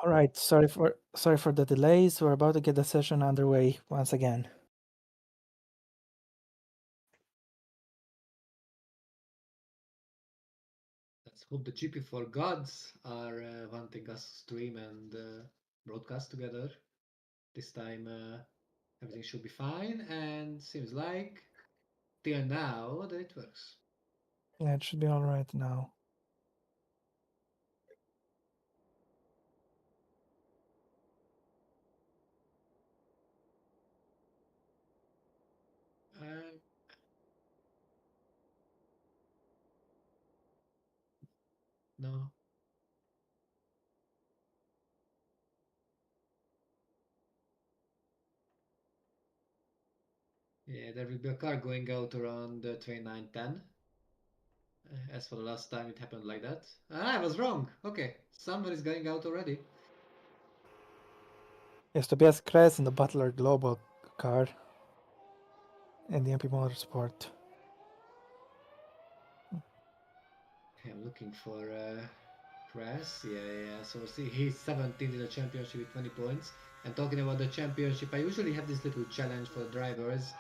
All right, sorry for the delays. We're about to get the session underway once again. Let's hope the GP4 gods are wanting us to stream and broadcast together. This time everything should be fine, and seems like till now that it works. Yeah, it should be all right now. Uh, no, yeah, there will be a car going out around 29:10. As for the last time it happened like that. Ah, I was wrong. Okay, someone is going out already. Yes, Tobias Kress in the Butler Global car in the MP Motorsport. I'm looking for Press. Yeah. So see, he's 17th in the championship with 20 points. And talking about the championship, I usually have this little challenge for the drivers.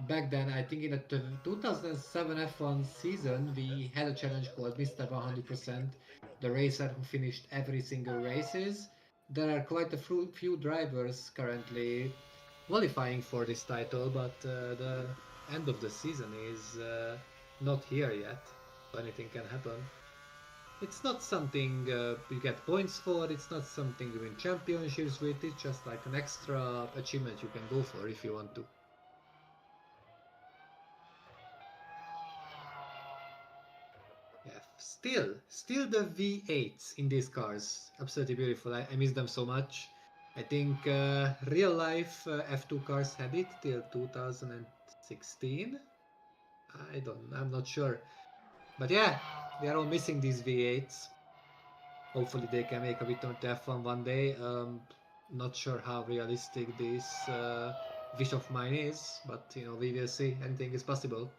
Back then, I think in the 2007 F1 season, we had a challenge called Mr. 100%, the racer who finished every single races. There are quite a few drivers currently qualifying for this title, but the end of the season is not here yet, so anything can happen. It's not something you get points for, it's not something you win championships with, it's just like an extra achievement you can go for if you want to. Yeah, still the V8s in these cars, absolutely beautiful. I miss them so much. I think real life F2 cars had it till 2016. I'm not sure. But yeah, we are all missing these V8s. Hopefully they can make a return to F1 one day. Not sure how realistic this wish of mine is, but we will see. Anything is possible.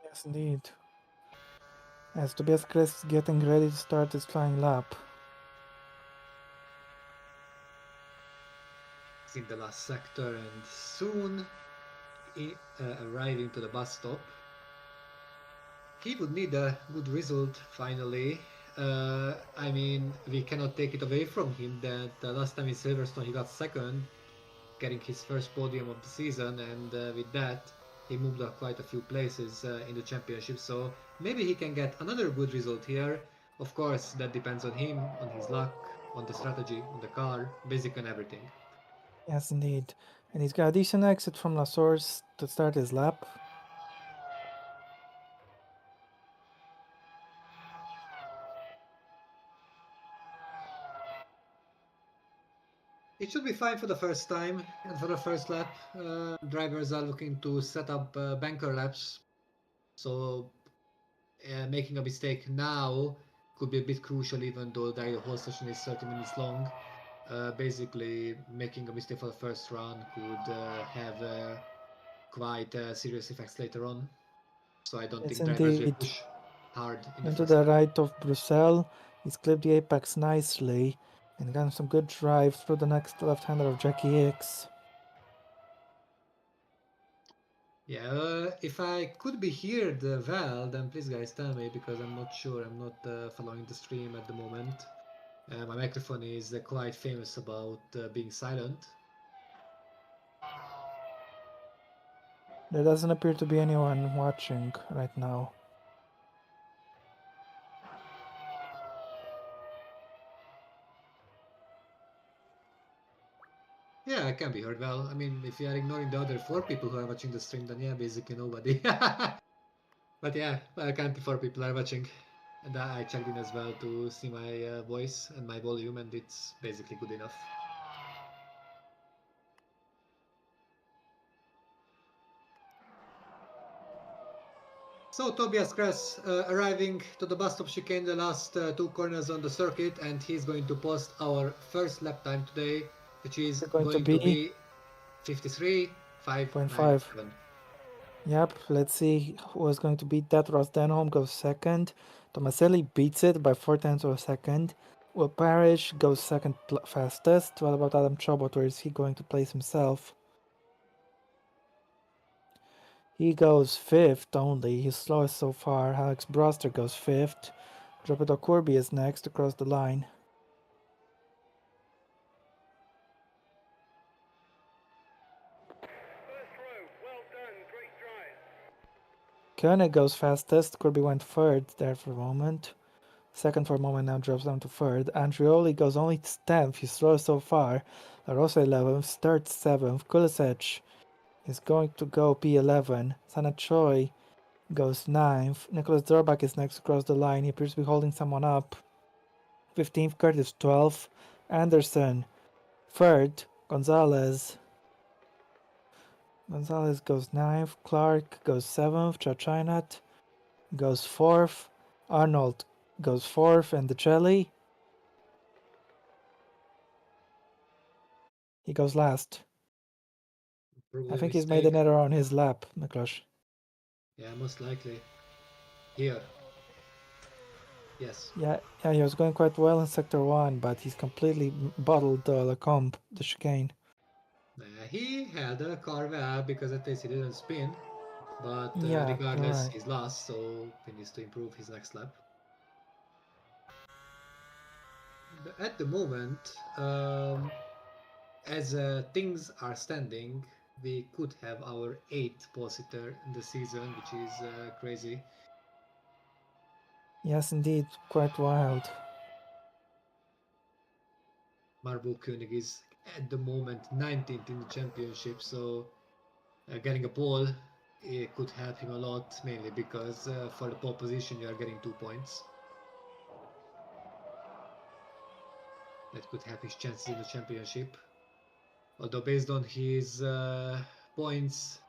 Yes, indeed. As Tobias Kress is getting ready to start his flying lap. It's in the last sector and soon arriving to the bus stop. He would need a good result finally. I mean, we cannot take it away from him that last time in Silverstone he got second, getting his first podium of the season, and with that he moved up quite a few places in the championship. So maybe he can get another good result here. Of course, that depends on him, on his luck, on the strategy, on the car, basically on everything. Yes, indeed. And he's got a decent exit from La Source to start his lap. It should be fine for the first time and for the first lap. Drivers are looking to set up banker laps, so making a mistake now could be a bit crucial, even though the whole session is 30 minutes long. Basically, making a mistake for the first run could have quite serious effects later on. So I don't Yes, think drivers will indeed. push hard in the Into first the lap. right of Bruxelles. He's clipped the apex nicely and got some good drive through the next left-hander of Jackie Hicks. Yeah, if I could be heard well, then please guys tell me because I'm not sure. I'm not following the stream at the moment. My microphone is quite famous about being silent. There doesn't appear to be anyone watching right now. Yeah, I can be heard well. I mean, if you are ignoring the other four people who are watching the stream, then yeah, basically nobody. But yeah, currently four people are watching. And I checked in as well to see my voice and my volume, and it's basically good enough. So Tobias Kress arriving to the bus stop chicane, the last two corners on the circuit, and he's going to post our first lap time today, which is They're going to going to be be 53.597. 0.5. Yep, let's see who is going to beat that. Ross Denholm goes second. Tomaselli beats it by 4 tenths of a second. Will Parrish goes second fastest. What about Adam Chobot? Where is he going to place himself? He goes fifth only. He's slowest so far. Alex Broster goes fifth. Dropito Corby is next across the line. Koenig goes fastest. Corby went third there for a moment. Second for a moment, now drops down to third. Andrioli goes only 10th. He's slowest so far. La Rosa 11th. Sturt 7th. Kulisec is going to go P11. Sana Choi goes 9th. Nicholas Durbach is next across the line. He appears to be holding someone up. 15th, Curtis 12th. Anderson 3rd. Gonzalez goes 9th. Clark goes 7th. Chachinat goes 4th. Arnold goes 4th. And DeCelli, he goes last. I Probably a think he's made mistake. an error on his lap, Miklos. Yeah, most likely. Here. Yes. Yeah, he was going quite well in Sector 1, but he's completely bottled the Lecombe, the chicane. He held the car well because at least he didn't spin. But Yeah, you're regardless, right. he's lost, so he needs to improve his next lap. But at the moment, as things are standing, we could have our 8th pole-sitter in the season, which is crazy. Yes, indeed, quite wild. Marvel Koenig is at the moment 19th in the championship, so getting a pole it could help him a lot, mainly because for the pole position you are getting 2 points. That could help his chances in the championship. Although based on his points,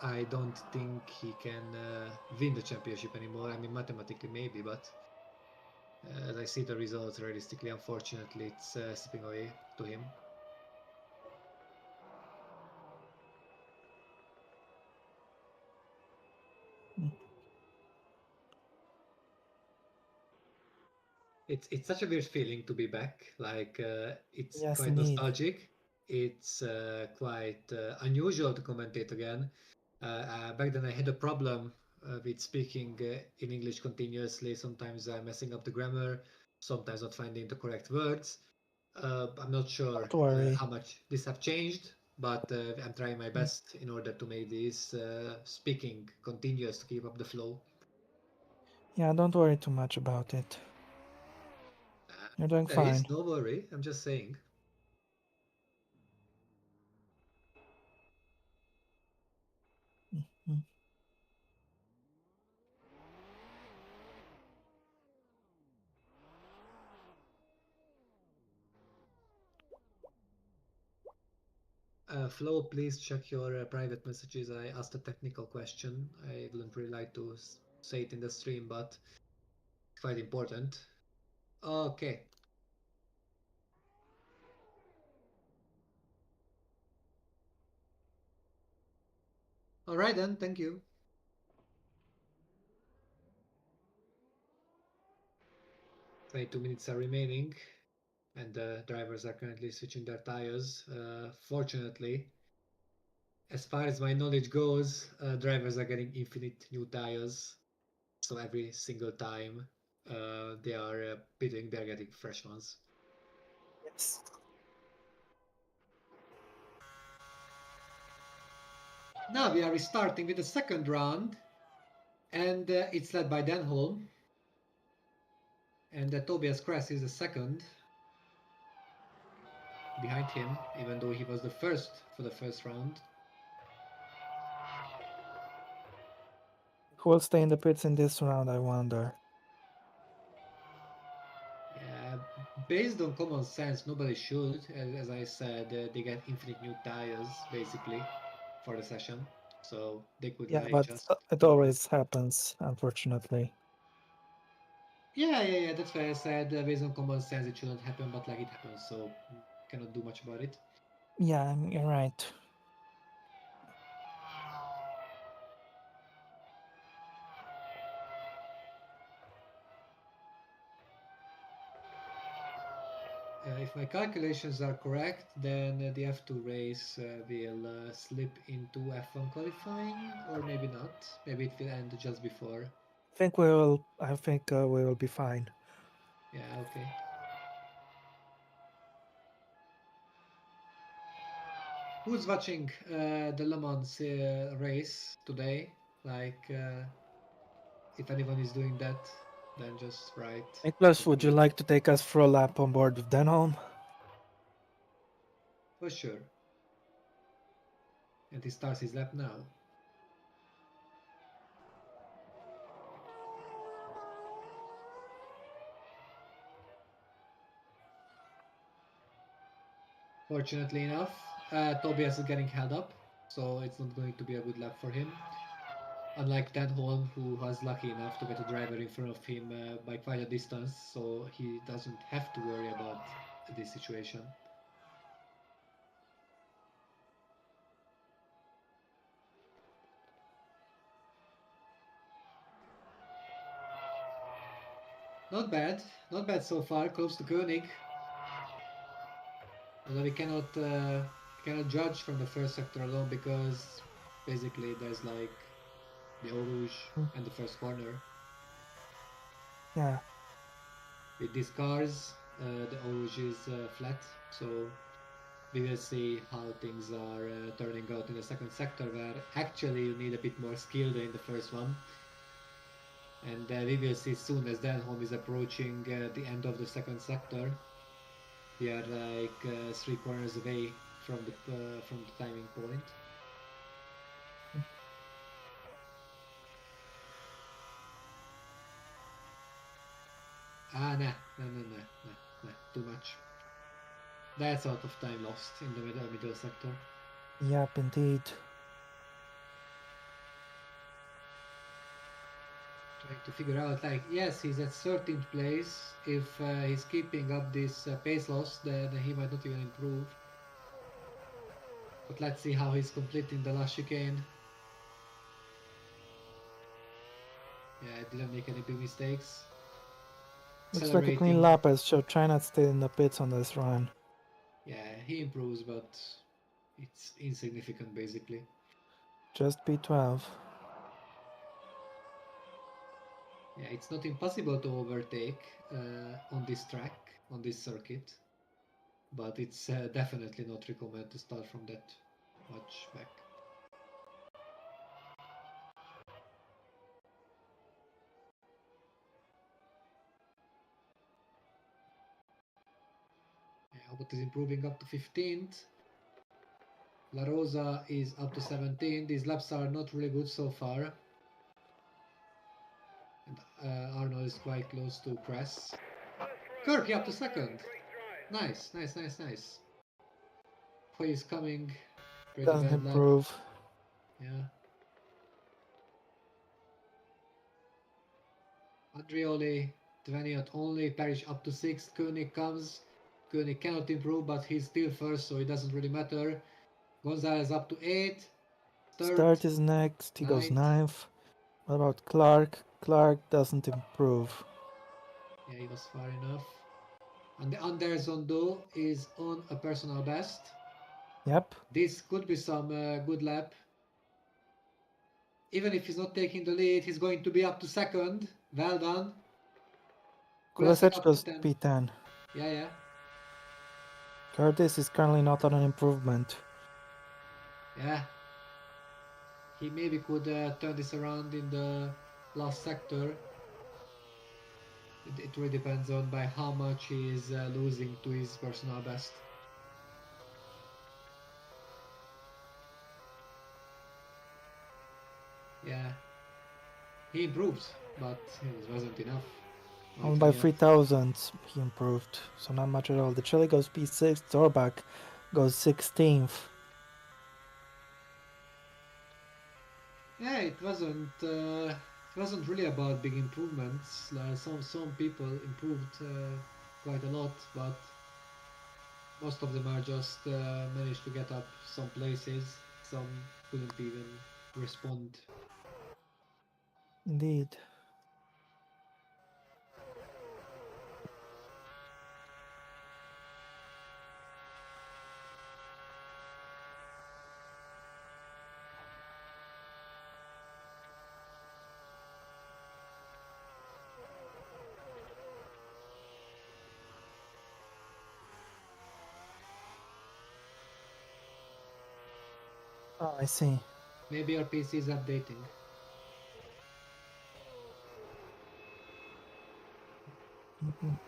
I don't think he can win the championship anymore. I mean, mathematically maybe, but as I see the results, realistically, unfortunately, it's slipping away to him. Mm. It's such a weird feeling to be back. Like it's Yes, quite indeed. nostalgic. It's quite unusual to commentate again. Back then, I had a problem with speaking in English continuously. Sometimes I'm messing up the grammar, sometimes not finding the correct words. I'm not sure Don't worry. how much this have changed, but I'm trying my Mm. best in order to make this speaking continuous to keep up the flow. Yeah, don't worry too much about it. You're doing There is fine. no worry. I'm just saying. Mm. Flo, please check your private messages. I asked a technical question. I wouldn't really like to say it in the stream, but it's quite important. Okay. All right then. Thank you. 22 minutes are remaining, and the drivers are currently switching their tires. Fortunately, as far as my knowledge goes, drivers are getting infinite new tires. So every single time they are pitting, they're getting fresh ones. Yes. Now we are restarting with the second round, and it's led by Denholm. And Tobias Kress is the second behind him, even though he was the first for the first round. Who will stay in the pits in this round, I wonder? Yeah, based on common sense, nobody should. As I said, they get infinite new tires basically for the session, so they could Yeah, like but just. it always happens, unfortunately. Yeah. That's why I said based on common sense, it shouldn't happen, but like it happens, so cannot do much about it. Yeah, you're right. If my calculations are correct, then the F2 race will slip into F1 qualifying, or maybe not. Maybe it will end just before. I think we will be fine. Yeah, okay. Who's watching the Le Mans race today? Like, if anyone is doing that, then just write Nicholas, to would you me. like to take us for a lap on board with Denholm? For sure. And he starts his lap now. Fortunately enough, Tobias is getting held up, so it's not going to be a good lap for him. Unlike Denholm, who was lucky enough to get a driver in front of him by quite a distance, so he doesn't have to worry about this situation. Not bad so far, close to Koenig. Although we cannot judge from the first sector alone because basically there's like the Eau Rouge Mm, and the first corner. yeah, With these cars, the Eau Rouge is flat, so we will see how things are turning out in the second sector, where actually you need a bit more skill than in the first one. And we will see soon as Denholm is approaching the end of the second sector. We are like 3 corners away from the timing point. Nah, too much. That's a lot of time lost in the middle sector. yep, indeed. Trying to figure out, like, yes, he's at 13th place. If he's keeping up this pace loss, then he might not even improve. But let's see how he's completing the last chicane. Yeah, I didn't make any big mistakes. Looks like a clean Accelerating. lap as so China stayed in the pits on this run. Yeah, he improves, but it's insignificant basically. Just P12. Yeah, it's not impossible to overtake on this track, on this circuit, but it's definitely not recommended to start from that much back. Yeah, Albert is improving up to 15th. La Rosa is up to 17th. These laps are not really good so far. And Arnold is quite close to Press. Kirby up to second. Nice. He is coming. Pretty Doesn't bad lap. improve. Yeah. Andrioli, 20th only. Parrish up to 6th. Koenig comes. Koenig cannot improve, but he's still first, so it doesn't really matter. Gonzalez up to 8th. Third. Start is next. He goes 9th. ninth. What about Clark? Clark doesn't improve. Yeah, he was far enough. And the Anders Zondo is on a personal best. Yep. This could be some good lap. Even if he's not taking the lead, he's going to be up to second. Well done. Kulesek Kulesic up to goes 10. P10. Yeah. Curtis is currently not on an improvement. Yeah. He maybe could turn this around in the last sector. It really depends on by how much he is losing to his personal best. Yeah. He improved, but it wasn't enough. Only Only by 20th. 3,000 he improved, so not much at all. The Chile goes P6, Zorbach goes 16th. Yeah, it wasn't really about big improvements. Like some people improved quite a lot, but most of them are just managed to get up some places. Some couldn't even respond. Indeed. Oh, I see. Maybe your PC is updating. Mhm.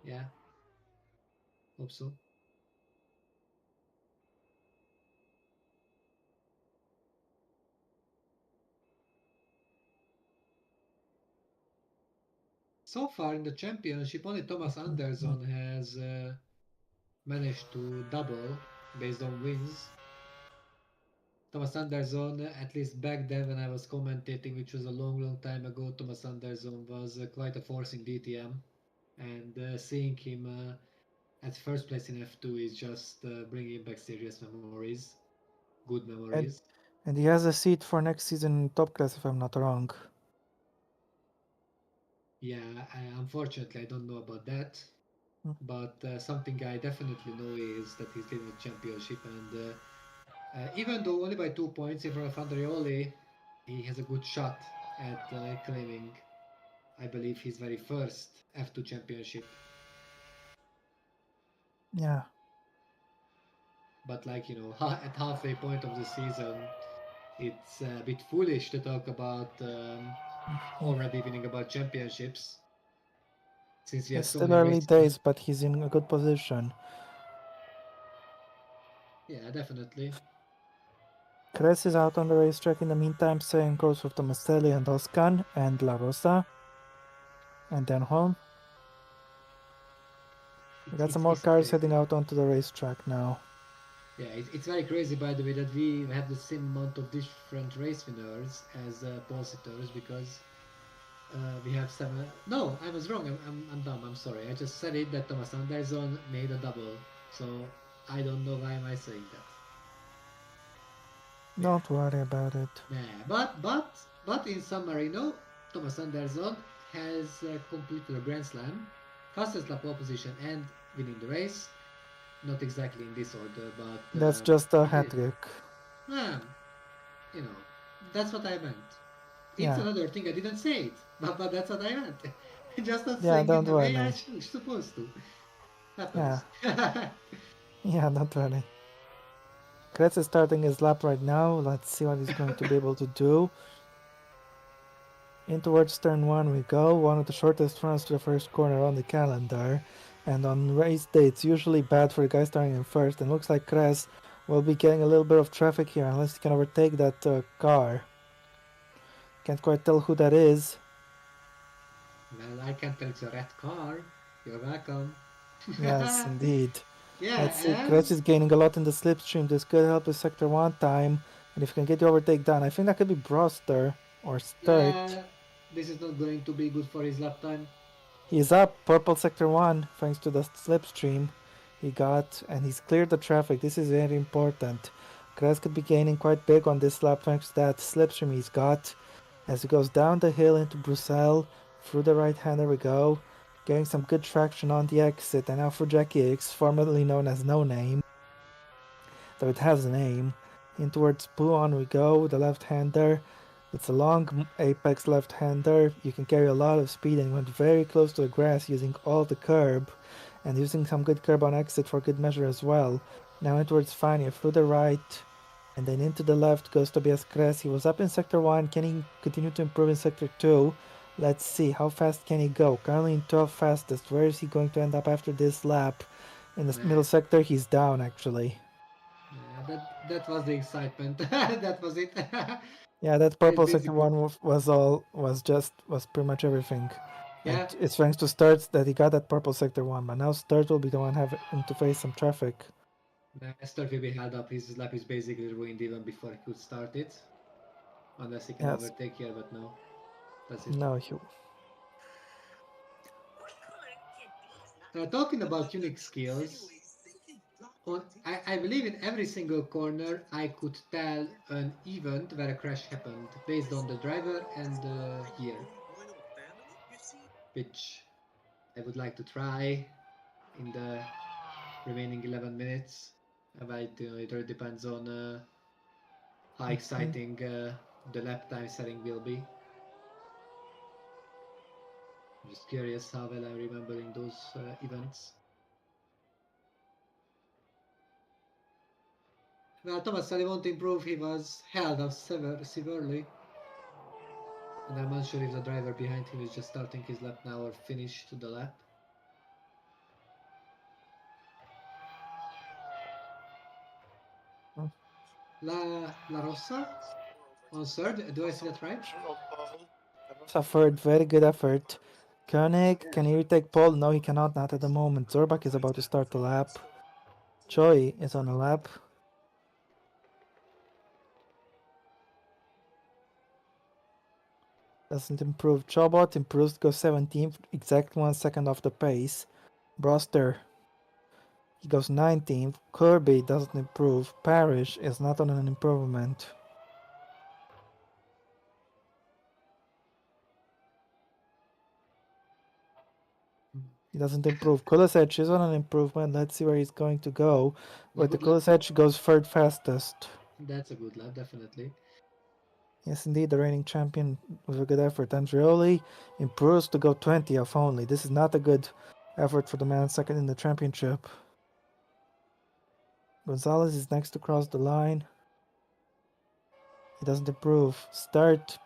Yeah, hope so. So far in the championship, only Thomas Mhm. Anderson has managed to double based on wins. Thomas Anderson, at least back then when I was commentating, which was a long, long time ago, Thomas Anderson was quite a force in DTM. And seeing him at first place in F2 is just bringing back serious memories, good memories. And and he has a seat for next season in top class, if I'm not wrong. Yeah, unfortunately, I don't know about that. Mm. But something I definitely know is that he's leading the championship, and even though only by 2 points in front of Andreoli, he has a good shot at claiming, I believe, his very first F2 championship. Yeah. But like at halfway point of the season, it's a bit foolish to talk about Mm. already winning about championships since we have It's so still many early races left. days, but he's in a good position. Yeah, definitely. Cress is out on the racetrack in the meantime, same goes for Tomaselli and Oscan and La Rosa and then home. We It's got it's, some more it's cars heading crazy. out onto the racetrack now. Yeah, it's very crazy, by the way, that we have the same amount of different race winners as pole sitters because we have seven. No, I was wrong. I'm dumb. I'm sorry. I just said it that Thomas Anderson made a double. So I don't know why am I saying that. Yeah, Don't worry about it. yeah. But in San Marino, Thomas Anderson has completed a Grand Slam, fastest lap pole position, and winning the race. Not exactly in this order, but That's just a he hat did. trick. Ah, you know, that's what I meant. It's Yeah. another thing I didn't say it, but that's what I meant. Just not Yeah, saying it don't the way I worry. supposed to. Yeah. Happens. Yeah, don't worry. Kretz is starting his lap right now. Let's see what he's going to be able to do. In towards turn 1 we go, one of the shortest runs to the first corner on the calendar. And on race day it's usually bad for the guy starting in first, and looks like Kres will be getting a little bit of traffic here unless he can overtake that car. Can't quite tell who that is. Well, I can tell it's a red car. You're welcome. Yes, indeed. Yeah, Let's see, and Kretz is gaining a lot in the slipstream. This could help his sector 1 time. And if he can get the overtake done, I think that could be Broster or Sturt. yeah, this is not going to be good for his lap time. He's up, purple sector 1, thanks to the slipstream he got, and he's cleared the traffic. This is very important. Kres could be gaining quite big on this lap thanks to that slipstream he's got. As he goes down the hill into Bruxelles, through the right hand, there we go. Getting some good traction on the exit, and now for Jackie X, formerly known as No Name, though it has a name. In towards Buon we go, the left-hander. It's a long apex left-hander. You can carry a lot of speed, and he went very close to the grass using all the curb and using some good curb on exit for good measure as well. Now in towards Fania through the right and then into the left goes Tobias Kress. He was up in sector 1. Can he continue to improve in sector 2? Let's see, how fast can he go? Currently in 12th fastest. Where is he going to end up after this lap? In the Nah, middle sector, he's down actually. that was the excitement. That was it. Yeah, that It's purple sector basically, one was pretty much everything, and yeah. it's thanks to Sturt that he got that purple sector one. But now Sturt will be the one having to face some traffic. Start will be held up. His lap is basically ruined even before he could start it. Unless he can Yes, overtake here, but no. That's it. no, he, Talking about unique skills, I believe in every single corner I could tell an event where a crash happened based on the driver and the year, which I would like to try in the remaining 11 minutes. But it really depends on how mhm. exciting the lap time setting will be. I'm just curious how well I'm remembering those events. Well, Thomas Sully won't improve. He was held up severely. And I'm unsure if the driver behind him is just starting his lap now or finished the lap. Mm. La Rossa on third. Do I see that right? Suffered very good effort. Koenig, can he retake pole? No, he cannot, not at the moment. Zorbak is about to start the lap. Choi is on a lap. Doesn't improve. Chobot improves, goes 17th, exact 1 second off the pace. Broster, he goes 19th. Kirby doesn't improve. Parrish is not on an improvement. He doesn't improve. Kulisevich is on an improvement. Let's see where he's going to go. Yeah, With the good lap. Kulisevich goes third fastest. That's a good lap, definitely. Yes, indeed, the reigning champion with a good effort. Andreoli improves to go 20th only. This is not a good effort for the man second in the championship. Gonzalez is next to cross the line. He doesn't improve. Start.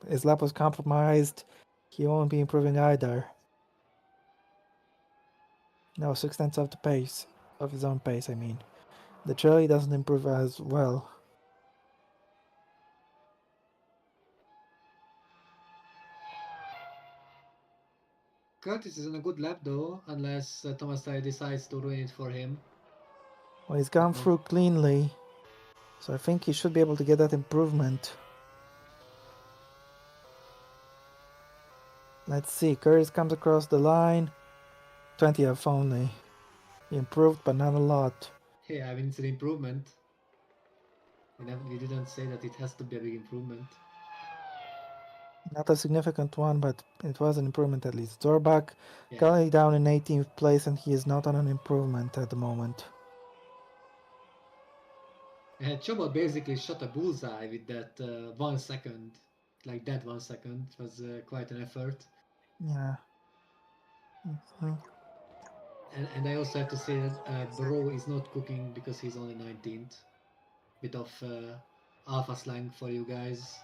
His lap was compromised. He won't be improving either. No, 6 tenths of the pace. Of his own pace, I mean. The Chile doesn't improve as well. Curtis is on a good lap though, unless Thomas Sully decides to ruin it for him. Well, he's gone No. through cleanly. So I think he should be able to get that improvement. Let's see. Curtis comes across the line. 20th only. He improved, but not a lot. Yeah, I mean, it's an improvement. We didn't say that it has to be a big improvement. Not a significant one, but it was an improvement at least. Zorbak Yeah. currently down in 18th place, and he is not on an improvement at the moment. Chobot basically shot a bullseye with that 1 second. Like that 1 second. It was quite an effort. Yeah. Mhm. And I also have to say that Bro is not cooking because he's only 19th. Bit of alpha slang for you guys.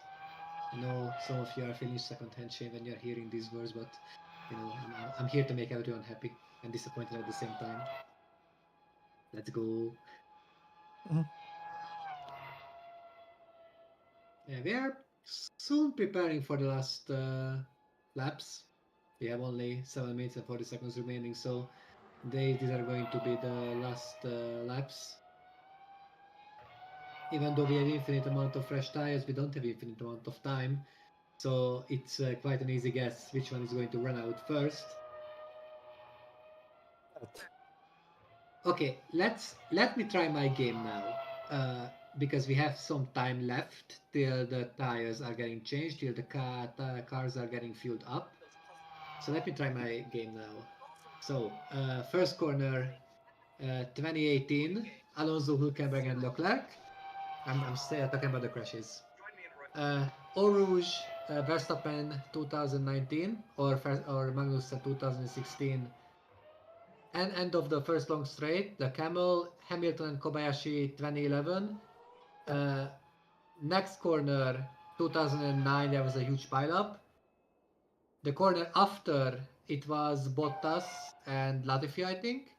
I know some of you are feeling second-hand shame when you're hearing these words, but you know I'm here to make everyone happy and disappointed at the same time. Let's go. Mhm. Yeah, we are soon preparing for the last laps. We have only 7 minutes and 40 seconds remaining, so these are going to be the last laps. Even though we have infinite amount of fresh tires, we don't have infinite amount of time. So it's quite an easy guess which one is going to run out first. Okay, let me try my game now. Because we have some time left till the tires are getting changed, till the cars are getting fueled up. So let me try my game now. So first corner, 2018, Alonso, Hülkenberg, and Leclerc. I'm still talking about the crashes. Eau Rouge, Verstappen 2019, or Magnussen 2016. And end of the first long straight, the Camel, Hamilton and Kobayashi 2011. Uh, Next corner 2009, there was a huge pileup. The corner after, it was Bottas and Latifi, I think.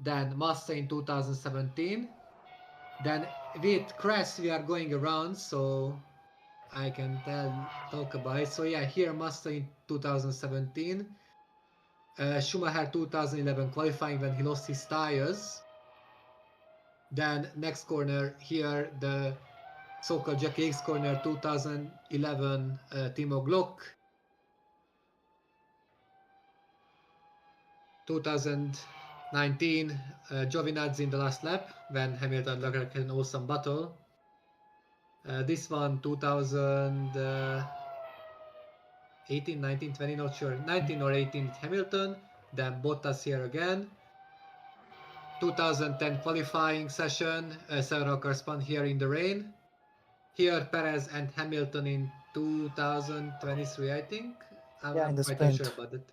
Then Massa in 2017. Then with Crest we are going around, so I can talk about it. So yeah, here Massa in 2017. Schumacher 2011 qualifying when he lost his tires. Then next corner here, the so-called Jackie X corner 2011, Timo Glock. 2019, Giovinazzi in the last lap when Hamilton Leclerc had an awesome battle. This one 2018, 19, 20, not sure. 19 or 18 Hamilton. Then Bottas here again. 2010 qualifying session, several cars spun here in the rain. Here Perez and Hamilton in 2023, I think. I'm Yeah, in not the quite sure sprint. about it.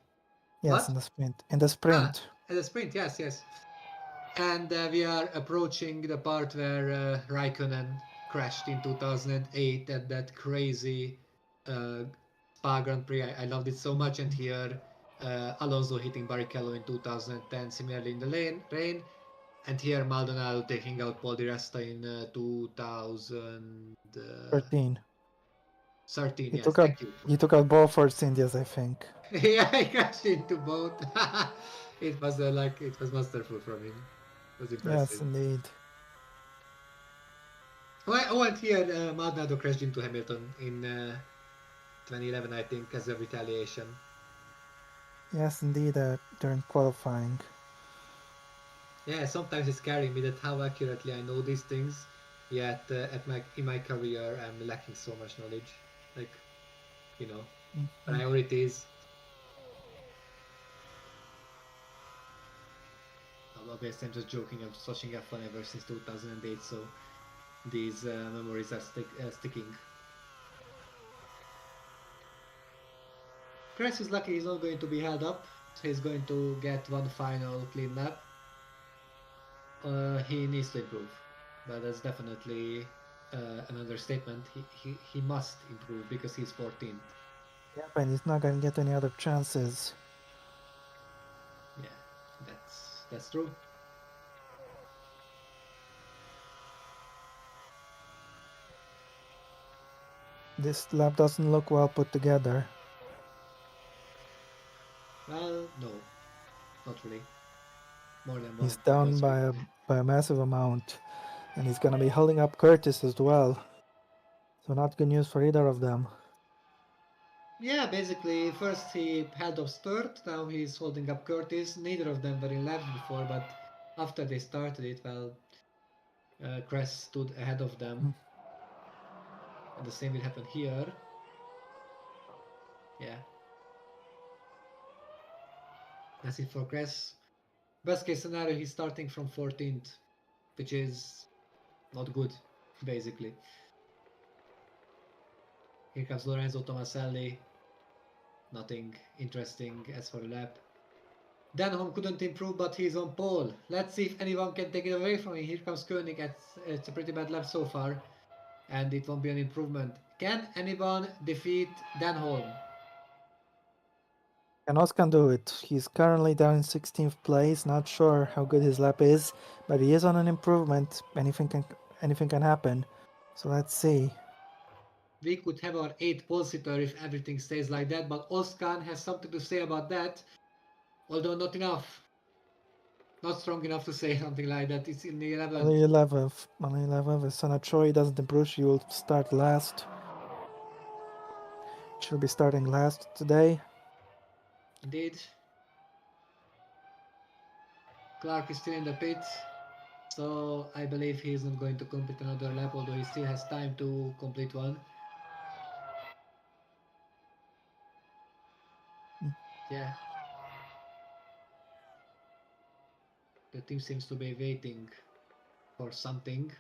Yes, What? in the sprint. In the Ah, sprint. at the sprint, yes, yes. And we are approaching the part where Raikkonen crashed in 2008 at that crazy uh, Spa Grand Prix. I loved it so much. And here, Alonso hitting Barrichello in 2010, similarly in the rain. And here, Maldonado taking out Paul Di Resta in 2013. 13. He Yes, took out thank you. he took out both Force Indias, I think. Yeah, I crashed into both. It was it was masterful from him. It was Yes, impressive. indeed. Oh, and here Maldonado crashed into Hamilton in 2011, I think, as a retaliation. Yes, indeed. During qualifying. Yeah, sometimes it's scaring me that how accurately I know these things, yet in my career I'm lacking so much knowledge. Like, you know, Mhm. priorities. Obviously, I'm just joking. I'm just watching F1 ever since 2008, so these memories are sticking. Chris is lucky he's not going to be held up. He's going to get one final clean lap. He needs to improve, but that's definitely an understatement. He must improve because he's 14th. Yep, and he's not gonna get any other chances. Yeah, that's true. This lap doesn't look well put together. Well, no, not really. More than He's one down speed. by a massive amount, and he's gonna be holding up Curtis as well. So not good news for either of them. Yeah, basically, first he held up Sturt, now he's holding up Curtis. Neither of them were in left before, but after they started it, well, Cress stood ahead of them, Mm. and the same will happen here. Yeah, that's it for Cress. Best case scenario, he's starting from 14th, which is not good, basically. Here comes Lorenzo Tomaselli. Nothing interesting as for a lap. Denholm couldn't improve, but he's on pole. Let's see if anyone can take it away from him. Here comes Koenig. It's a pretty bad lap so far, and it won't be an improvement. Can anyone defeat Denholm? Canos can do it. He's currently down in 16th place. Not sure how good his lap is, but he is on an improvement. Anything can happen. So let's see. We could have our 8 pole sitter if everything stays like that, but Oskan has something to say about that, although not enough. Not strong enough to say something like that. It's in the 11th. Only 11th. Only 11th. If Sanachoi doesn't improve, she will start last. She'll be starting last today. Indeed. Clark is still in the pit, so I believe he is not going to complete another lap, although he still has time to complete one. Mm. Yeah, the team seems to be waiting for something,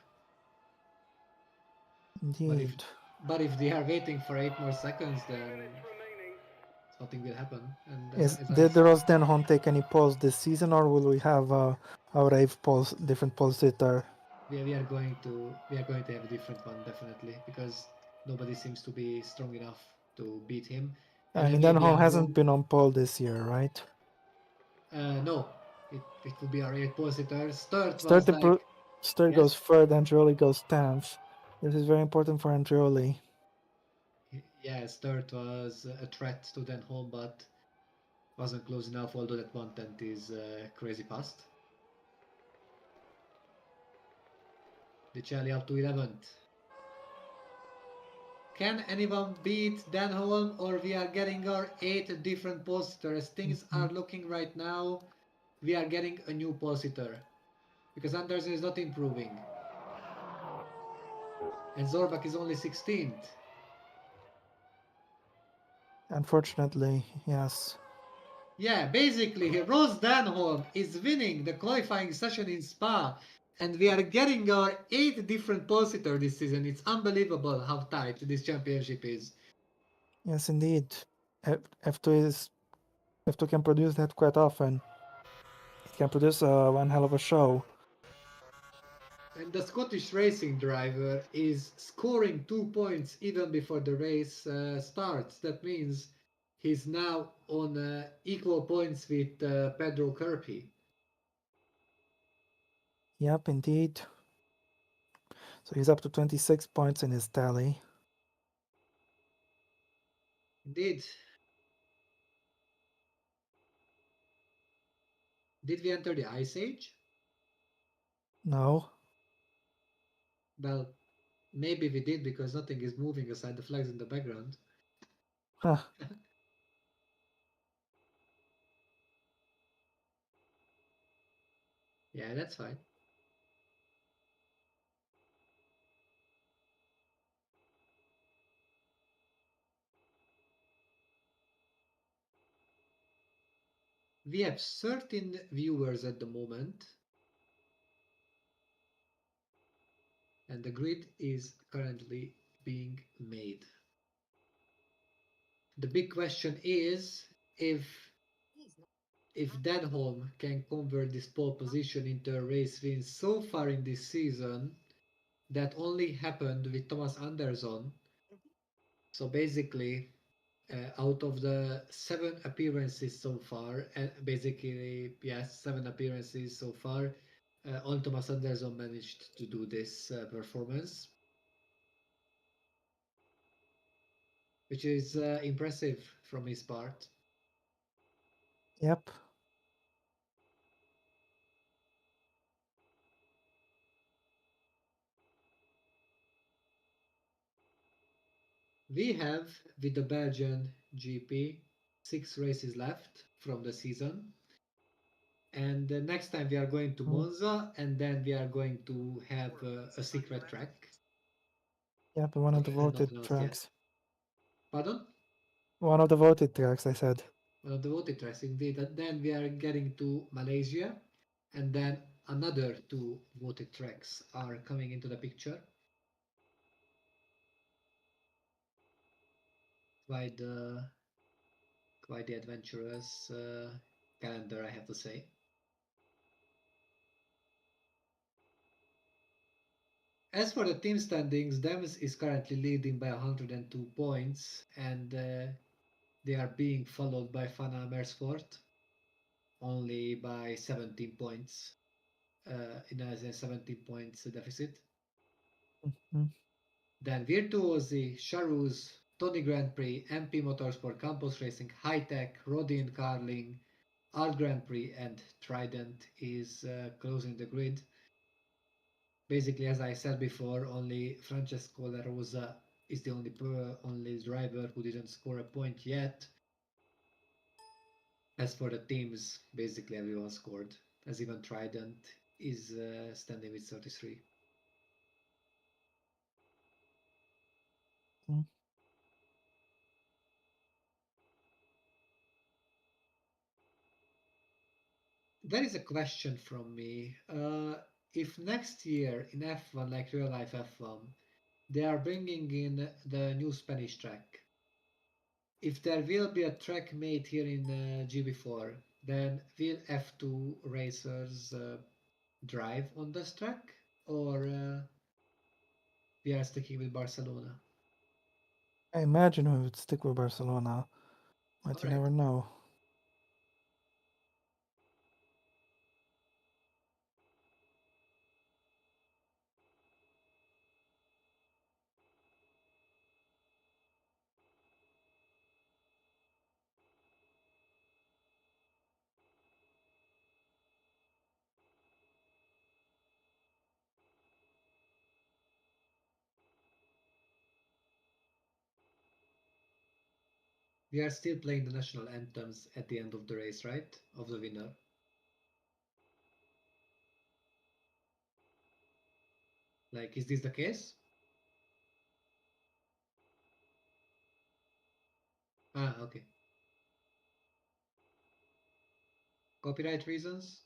but if Indeed. but if they are waiting for 8 more seconds, then something will happen. And Did the Rose Denholm take any polls this season, or will we have a Rave polls, different poll sitter? we are going to have a different one definitely because nobody seems to be strong enough to beat him. And I mean, again, we Denholm have hasn't room. been on pole this year, right? No, it would be our 8 positor. Sturt Start was the like, pro- Start yes, goes third, Andreoli goes 10th. This is very important for Andreoli. yeah, Sturt was a threat to Denholm, but wasn't close enough. Although that 110th is crazy fast. Dicelli up to 11th. Can anyone beat Denholm, or we are getting our 8 different positors? As things Mhm. are looking right now, we are getting a new positor because Anderson is not improving, and Zorbak is only 16th. Unfortunately, yes. Yeah, basically, Rose Denholm is winning the qualifying session in Spa, and we are getting our 8 different positors this season. It's unbelievable how tight this championship is. Yes, indeed. F2 can produce that quite often. can produce one hell of a show. And the Scottish racing driver is scoring 2 points even before the race starts. That means he's now on equal points with Pedro Kirby. Yep, indeed. So he's up to 26 points in his tally. Indeed. Did we enter the Ice Age? No. Well, maybe we did because nothing is moving aside the flags in the background. Huh. Yeah, that's fine. We have 13 viewers at the moment, and the grid is currently being made. The big question is if Denholm can convert this pole position into a race win. So far in this season, that only happened with Thomas Anderson. So basically, out of the 7 appearances so far, and basically, yes, 7 appearances so far, only Thomas Anderson managed to do this performance, which is impressive from his part. Yep. We have, with the Belgian GP, 6 races left from the season. And next time we are going to Mm. Monza, and then we are going to have a secret track. Yep, one of the Not voted announced yet. tracks. Pardon? One of the voted tracks, I said. One of the voted tracks, indeed. And then we are getting to Malaysia, and then another 2 voted tracks are coming into the picture. Quite the quite the adventurous calendar, I have to say. As for the team standings, Dems is currently leading by 102 points, and they are being followed by Fana Amersfoort only by 17 points, in a 17 points deficit. Mhm. Then Virtuosi, Charus, Tony Grand Prix, MP Motorsport, Campus Racing, High Tech, Rodin Carling, Art Grand Prix, and Trident is closing the grid. Basically, as I said before, only Francesco La Rosa is the only driver who didn't score a point yet. As for the teams, basically everyone scored, as even Trident is standing with 33. Mm. There is a question from me. If next year in F1, like real life F1, they are bringing in the new Spanish track, if there will be a track made here in GP4, then will F2 racers drive on this track, or we are sticking with Barcelona? I imagine we would stick with Barcelona, but All you right. never know. We are still playing the national anthems at the end of the race, right? Of the winner. Like, is this the case? Ah, okay. Copyright reasons?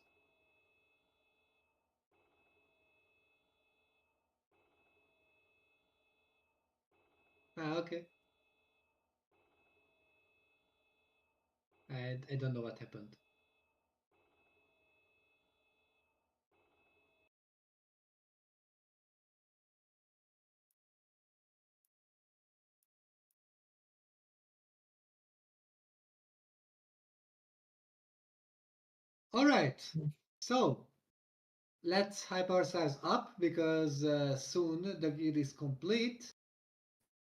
Ah, okay. I don't know what happened. All right. So let's hype ourselves up because soon the grid is complete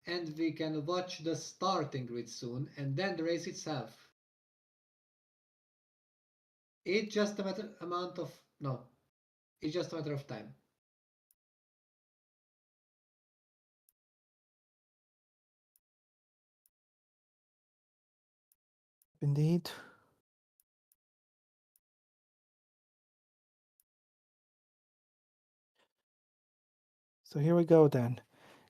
and we can watch the starting grid soon and then the race itself. It's just a matter amount of no, it's just a matter of time. Indeed. So here we go then.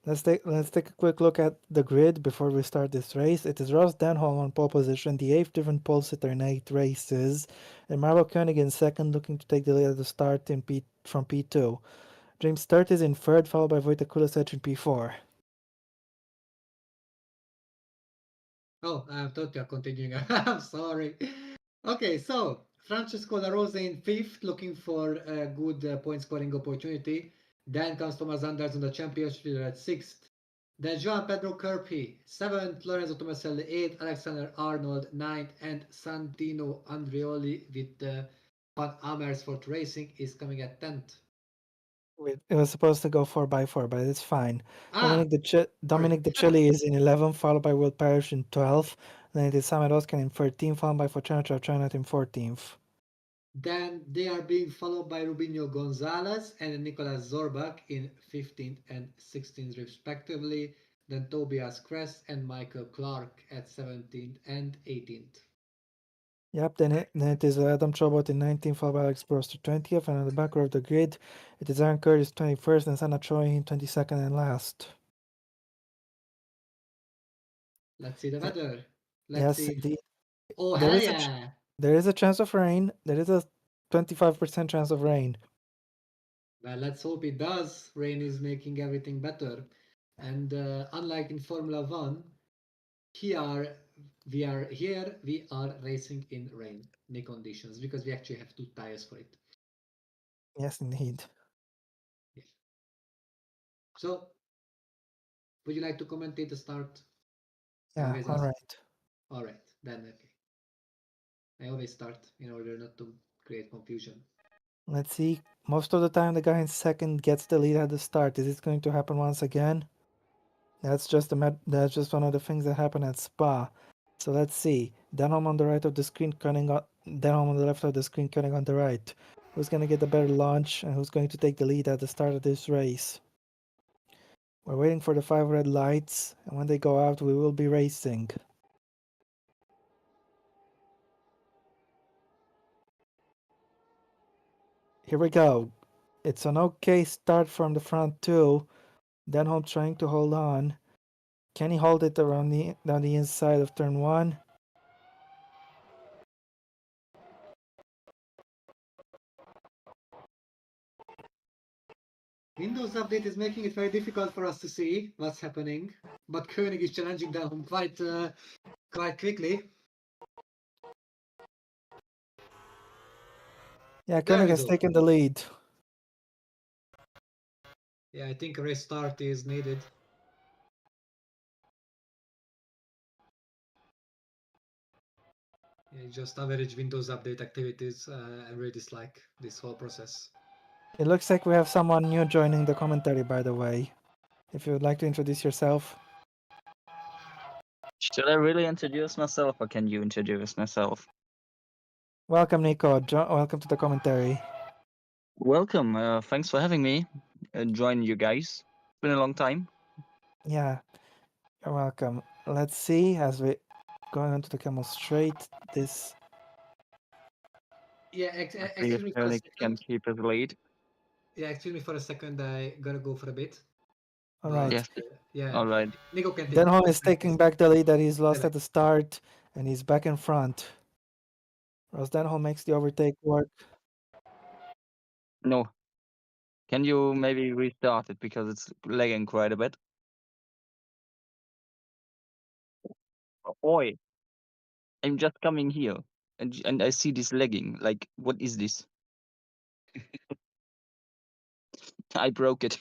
Let's take a quick look at the grid before we start this race. It is Ross Denholm on pole position, the eighth different pole sitter in 8 races, and Marvel Koenig in second, looking to take the lead at the start in from P2. James Sturt is in third, followed by Wojtek Kulesic in P4. Oh, I thought you're continuing. I'm sorry. Okay, so Francesco La Rosa in fifth, looking for a good point scoring opportunity. Then comes Thomas Anders on the championship leader at sixth. Then Joan Pedro Kirby, seventh. Lorenzo Tomaselli, eighth. Alexander Arnold, ninth. And Santino Andreoli with Van Amersfoort Racing is coming at 10th. It was supposed to go 4x4, but it's fine. Ah, sorry. Dominic De Chile is in 11th, followed by Will Parrish in 12th. Then it is Samet Oskan in 13th, followed by Fortuna Chavchanat in 14th. Then they are being followed by Rubinho Gonzalez and Nicolas Zorbach in 15th and 16th respectively. Then Tobias Kress and Michael Clark at 17th and 18th. Yep, then it is Adam Chobot in 19th, followed by Alex Prost 20th, and on the back row of the grid, it is Aaron Curtis 21st and Sana Choi in 22nd and last. Let's see the Eh, weather. Let's Yes, see. indeed. Oh, There hell is yeah! there is a chance of rain. There is a 25% chance of rain. Well, let's hope it does. Rain is making everything better. And unlike in Formula One, here we are racing in rain conditions because we actually have two tires for it. Yes, indeed. Yeah. So, would you like to commentate the start? I Yeah, always all ask. right. All right, then okay. I always start in order not to create confusion. Let's see. Most of the time, the guy in second gets the lead at the start. Is it going to happen once again? That's just one of the things that happen at Spa. So let's see. Denholm on the right of the screen, Denholm on the left of the screen, cutting on the right. Who's going to get the better launch and who's going to take the lead at the start of this race? We're waiting for the 5 red lights, and when they go out, we will be racing. Here we go. It's an okay start from the front too. Denholm trying to hold on. Can he hold it around down the inside of turn one? Windows Update is making it very difficult for us to see what's happening, but Koenig is challenging them quite quickly. Yeah, There Koenig we has go. taken the lead. Yeah, I think a restart is needed. Yeah, just average Windows Update activities. I really dislike this whole process. It looks like we have someone new joining the commentary, by the way. If you would like to introduce yourself. Should I really introduce myself or can you introduce myself? Welcome, Nico. Welcome to the commentary. Welcome. Thanks for having me. Join you guys. It's been a long time. Yeah, you're welcome. Let's see as we going onto the camel straight. This. Yeah, I see if excuse me for a Felix can second. keep his lead. Yeah, excuse me for a second. I gotta go for a bit. All But right. Yes. yeah, All right. Nico can take Denholm is back his taking back the lead that he's bye lost bye. at the start, and he's back in front. Ross Denholm makes the overtake work. No. Can you maybe restart it because it's lagging quite a bit? Oi, I'm just coming here and I see this lagging. Like, what is this? I broke it.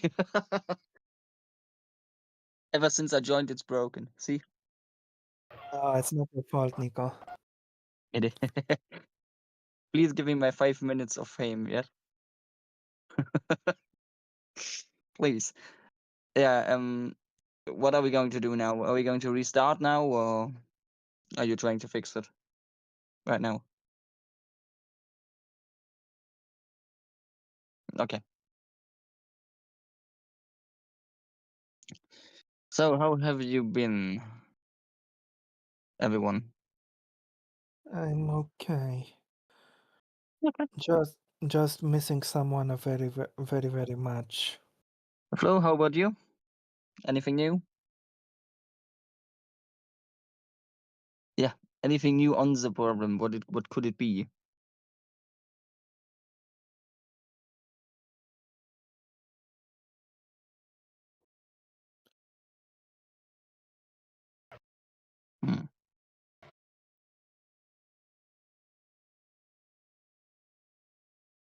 Ever since I joined, it's broken. See? Oh, it's not your fault, Nico. It is. Please give me my 5 minutes of fame, yeah? Please. Yeah, what are we going to do now? Are we going to restart now, or are you trying to fix it right now? Okay. So how have you been, everyone? I'm okay. Okay. Just missing someone very much. Flo, how about you? Anything new? Yeah. Anything new on the problem? What could it be? Hmm.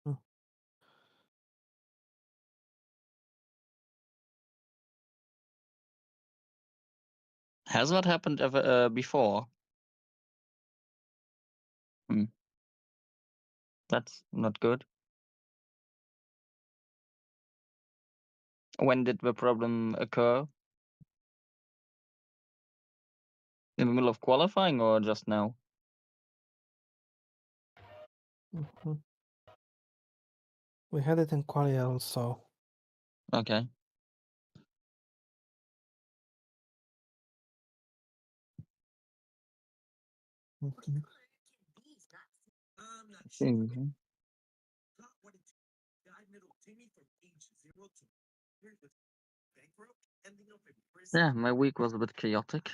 Hmm. Has that happened ever before? Hmm. That's not good. When did the problem occur? In the middle of qualifying or just now? Mhm. We had it in quali also. Okay. Mhm. Mhm. Yeah, my week was a bit chaotic.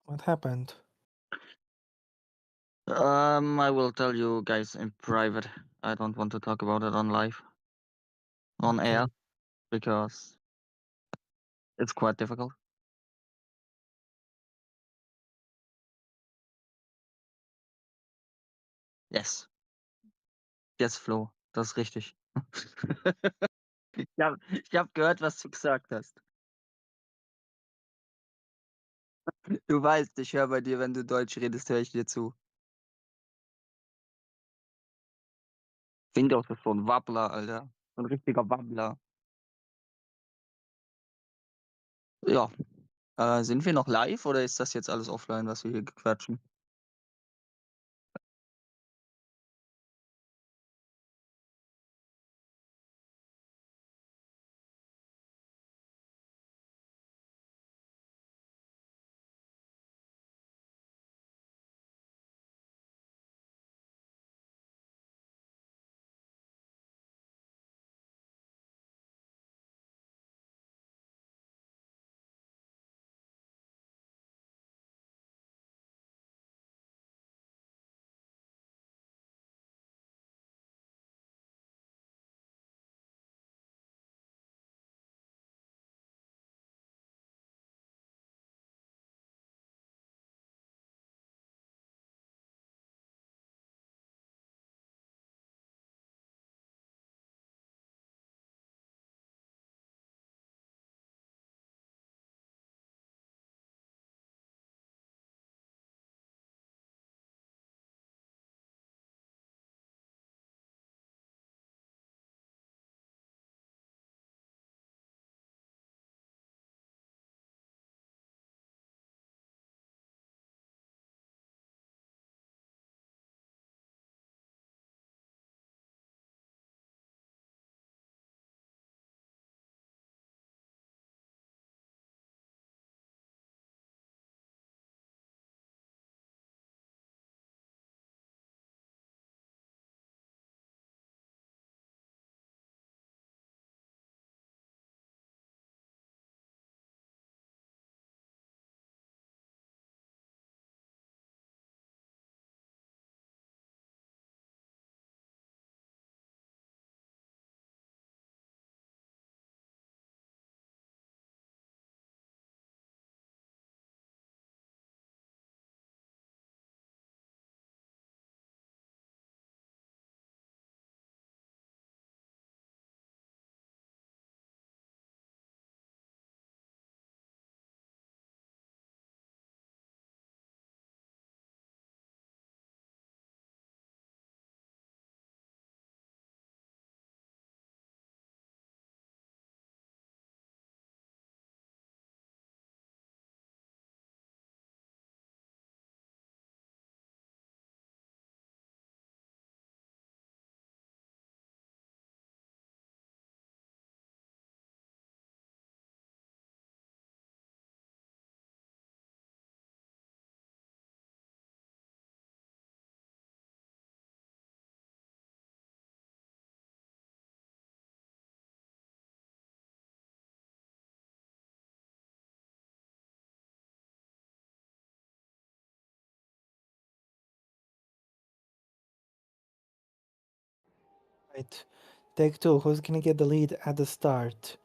What happened? I will tell you guys in private. I don't want to talk about it on live, on Okay. air, because it's quite difficult. Yes. Yes, Flo, das ist richtig. Ich hab gehört, was du gesagt hast. Du weißt, ich höre bei dir, wenn du Deutsch redest, höre ich dir zu. Windows ist so ein Wabbler, Alter. So ein richtiger Wabbler. Ja. Sind wir noch live oder ist das jetzt alles offline, was wir hier quatschen? Right. Take two. Who's gonna get the lead at the start?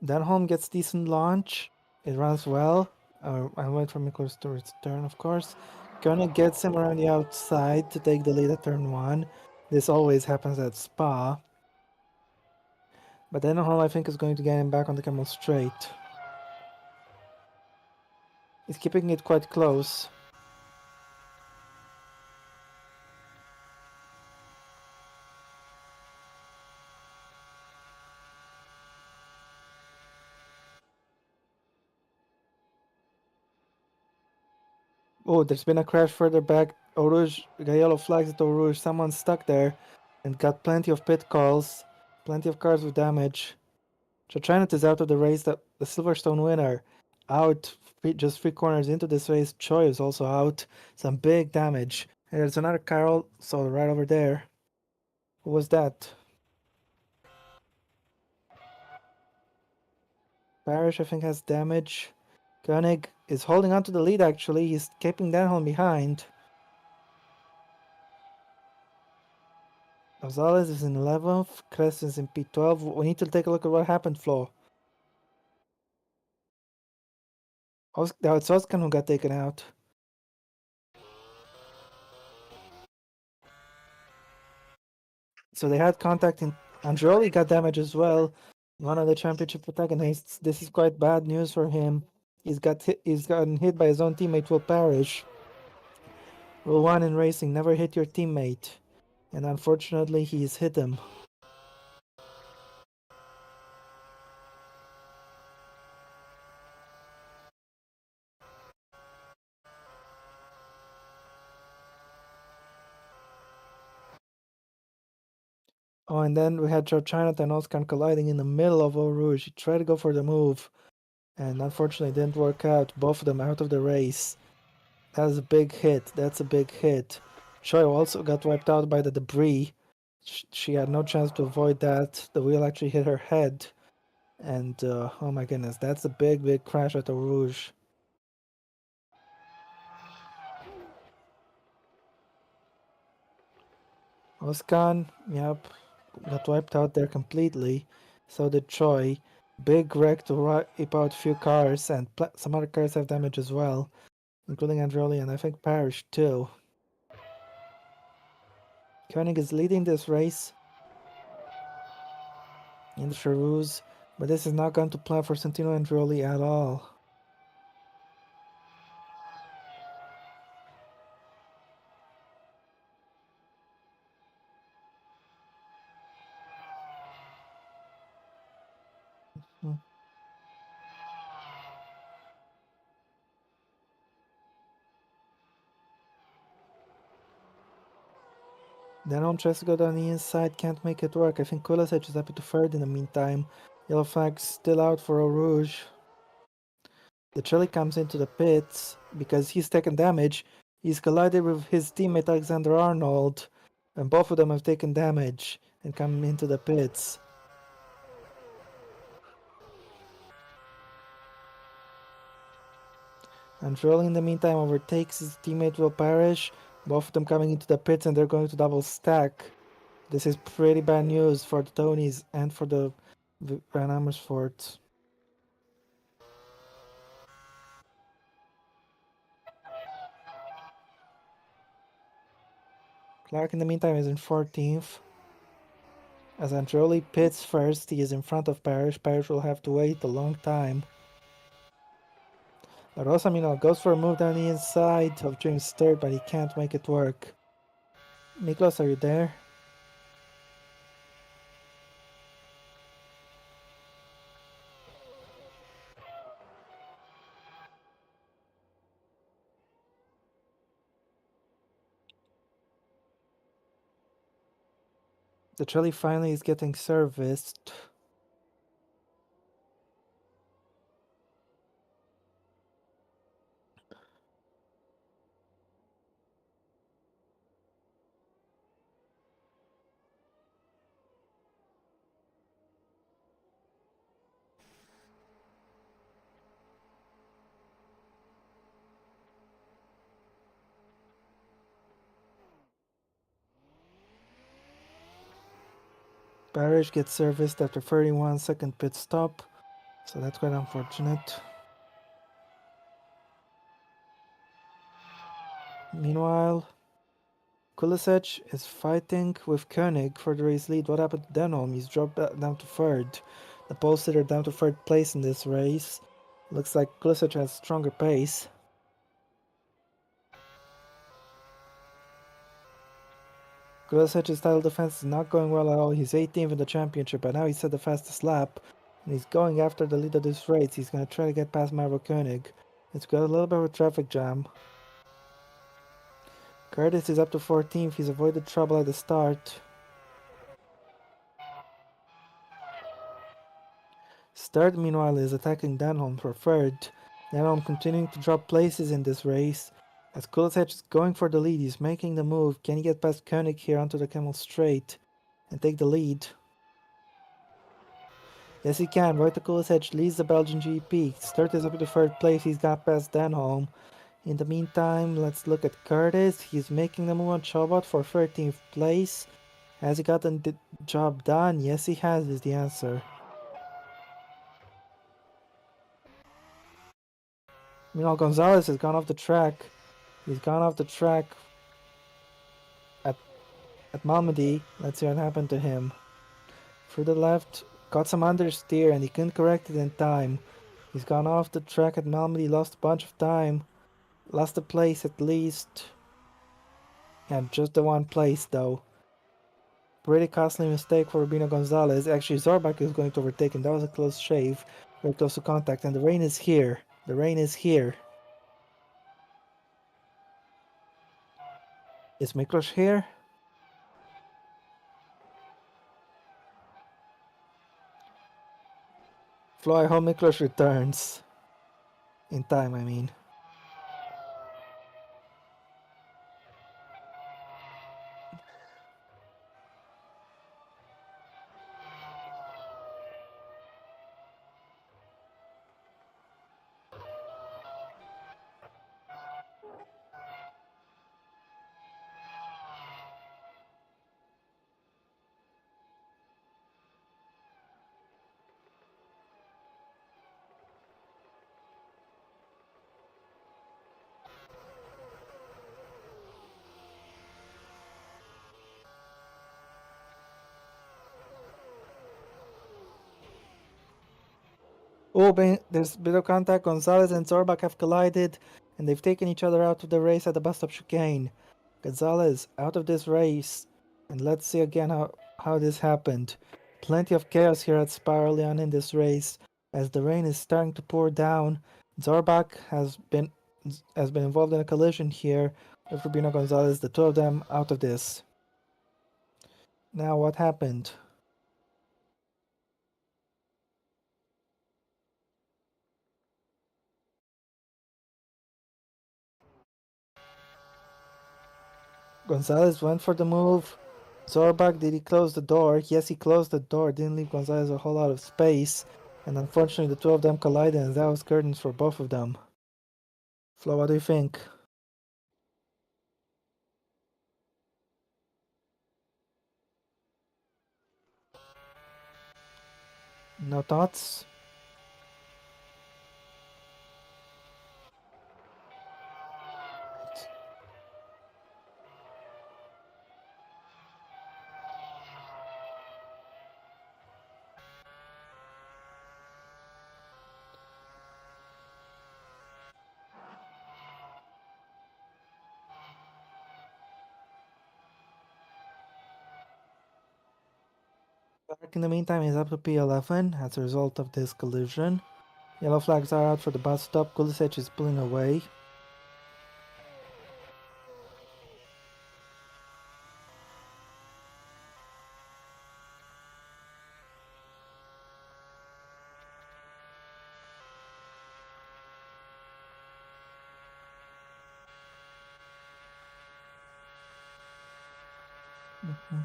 Denholm gets decent launch. It runs well. I'll wait for Miklos to return, of course. Koenig gets him around the outside to take the lead at turn one. This always happens at Spa. But Denholm, I think, is going to get him back on the camel straight. He's keeping it quite close. Oh, there's been a crash further back. Eau Rouge, got yellow flags at Eau Rouge. Someone's stuck there and got plenty of pit calls. Plenty of cars with damage. Chochinat is out of the race. The Silverstone winner out just 3 corners into this race. Choi is also out. Some big damage. And there's another Carol, so right over there. Who was that? Parrish, I think, has damage. Koenig is holding on to the lead, actually. He's keeping Denholm behind. Gonzalez is in 11th. Kress is in P12. We need to take a look at what happened, Flo. Now it's Oskan who got taken out. So they had contact in Andreoli got damage as well. One of the championship protagonists. This is quite bad news for him. He's gotten hit by his own teammate Will Parrish. Rule 1 in racing, never hit your teammate. And unfortunately he's hit him. Oh, and then we had China and Oscar colliding in the middle of Eau Rouge. He tried to go for the move, and unfortunately it didn't work out. Both of them out of the race. That's a big hit. That's a big hit. Choi also got wiped out by the debris. She had no chance to avoid that. The wheel actually hit her head. And oh my goodness, that's a big, big crash at the Rouge. Oskan, yep, got wiped out there completely. So did Choi. Big wreck to wipe out a few cars, and some other cars have damage as well, including Androli and I think Parrish too. Koenig is leading this race in the Charouz, but this is not going to plan for Santino Androli at all. Hmm. Denon tries to go down the inside, can't make it work. I think Kulasic is up to third in the meantime. Yellow flag's still out for Eau Rouge. The Chile comes into the pits because he's taken damage. He's collided with his teammate Alexander Arnold, and both of them have taken damage and come into the pits. Androli in the meantime overtakes his teammate Will Parrish, both of them coming into the pits and they're going to double stack. This is pretty bad news for the Tonys and for the Van Amersfoort. Clark in the meantime is in 14th. As Androli pits first, he is in front of Parrish. Parrish will have to wait a long time. Rosamino goes for a move down the inside of James third, but he can't make it work. Miklos, are you there? The trolley finally is getting serviced. Parrish gets serviced after 31-second pit stop, so that's quite unfortunate. Meanwhile, Kulisec is fighting with Koenig for the race lead. What happened to Denholm? He's dropped down to third. The pole sitter down to third place in this race. Looks like Kulisec has stronger pace. Kulisec's title defense is not going well at all. He's 18th in the championship, but now he's set the fastest lap. And he's going after the lead of this race. He's going to try to get past Mavro Koenig. It's got a little bit of a traffic jam. Curtis is up to 14th. He's avoided trouble at the start. Sturt, meanwhile, is attacking Denholm for third. Denholm continuing to drop places in this race. As Kulisec is going for the lead, he's making the move. Can he get past Koenig here onto the Camel Straight and take the lead? Yes, he can. Wojtek Kulisec leads the Belgian GP. Sturt is up to third place. He's got past Denholm. In the meantime, let's look at Curtis. He's making the move on Chobot for 13th place. Has he gotten the job done? Yes, he has, is the answer. Meanwhile, Gonzalez has gone off the track. He's gone off the track at Malmedy. Let's see what happened to him. Through the left, got some understeer and he couldn't correct it in time. He's gone off the track at Malmedy, lost a bunch of time. Lost a place at least. And just the one place though. Pretty costly mistake for Rubino Gonzalez. Actually, Zorbach is going to overtake him. That was a close shave. Very close to contact. And the rain is here. The rain is here. Is Miklos here? Flo, I hope Miklos returns. In time, I mean. Oh, there's a bit of contact. Gonzalez and Zorbach have collided, and they've taken each other out of the race at the bus stop chicane. Gonzalez out of this race, and let's see again how this happened. Plenty of chaos here at Spa early on in this race, as the rain is starting to pour down. Zorbach has been involved in a collision here with Rubino Gonzalez. The two of them out of this. Now what happened? Gonzalez went for the move. Zorbach, did he close the door? Yes, he closed the door. Didn't leave Gonzalez a whole lot of space. And unfortunately, the two of them collided, and that was curtains for both of them. Flo, what do you think? No thoughts? Dark, in the meantime, is up to P11 as a result of this collision. Yellow flags are out for the bus stop. Kulisec is pulling away. Mhm.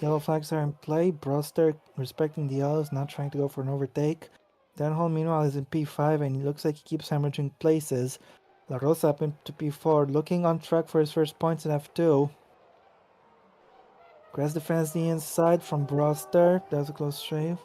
Yellow flags are in play. Broster respecting the yellows, not trying to go for an overtake. Denholm, meanwhile, is in P5 and he looks like he keeps hemorrhaging places. La Rosa up into P4, looking on track for his first points in F2. Grass defends the inside from Broster. That was a close shave.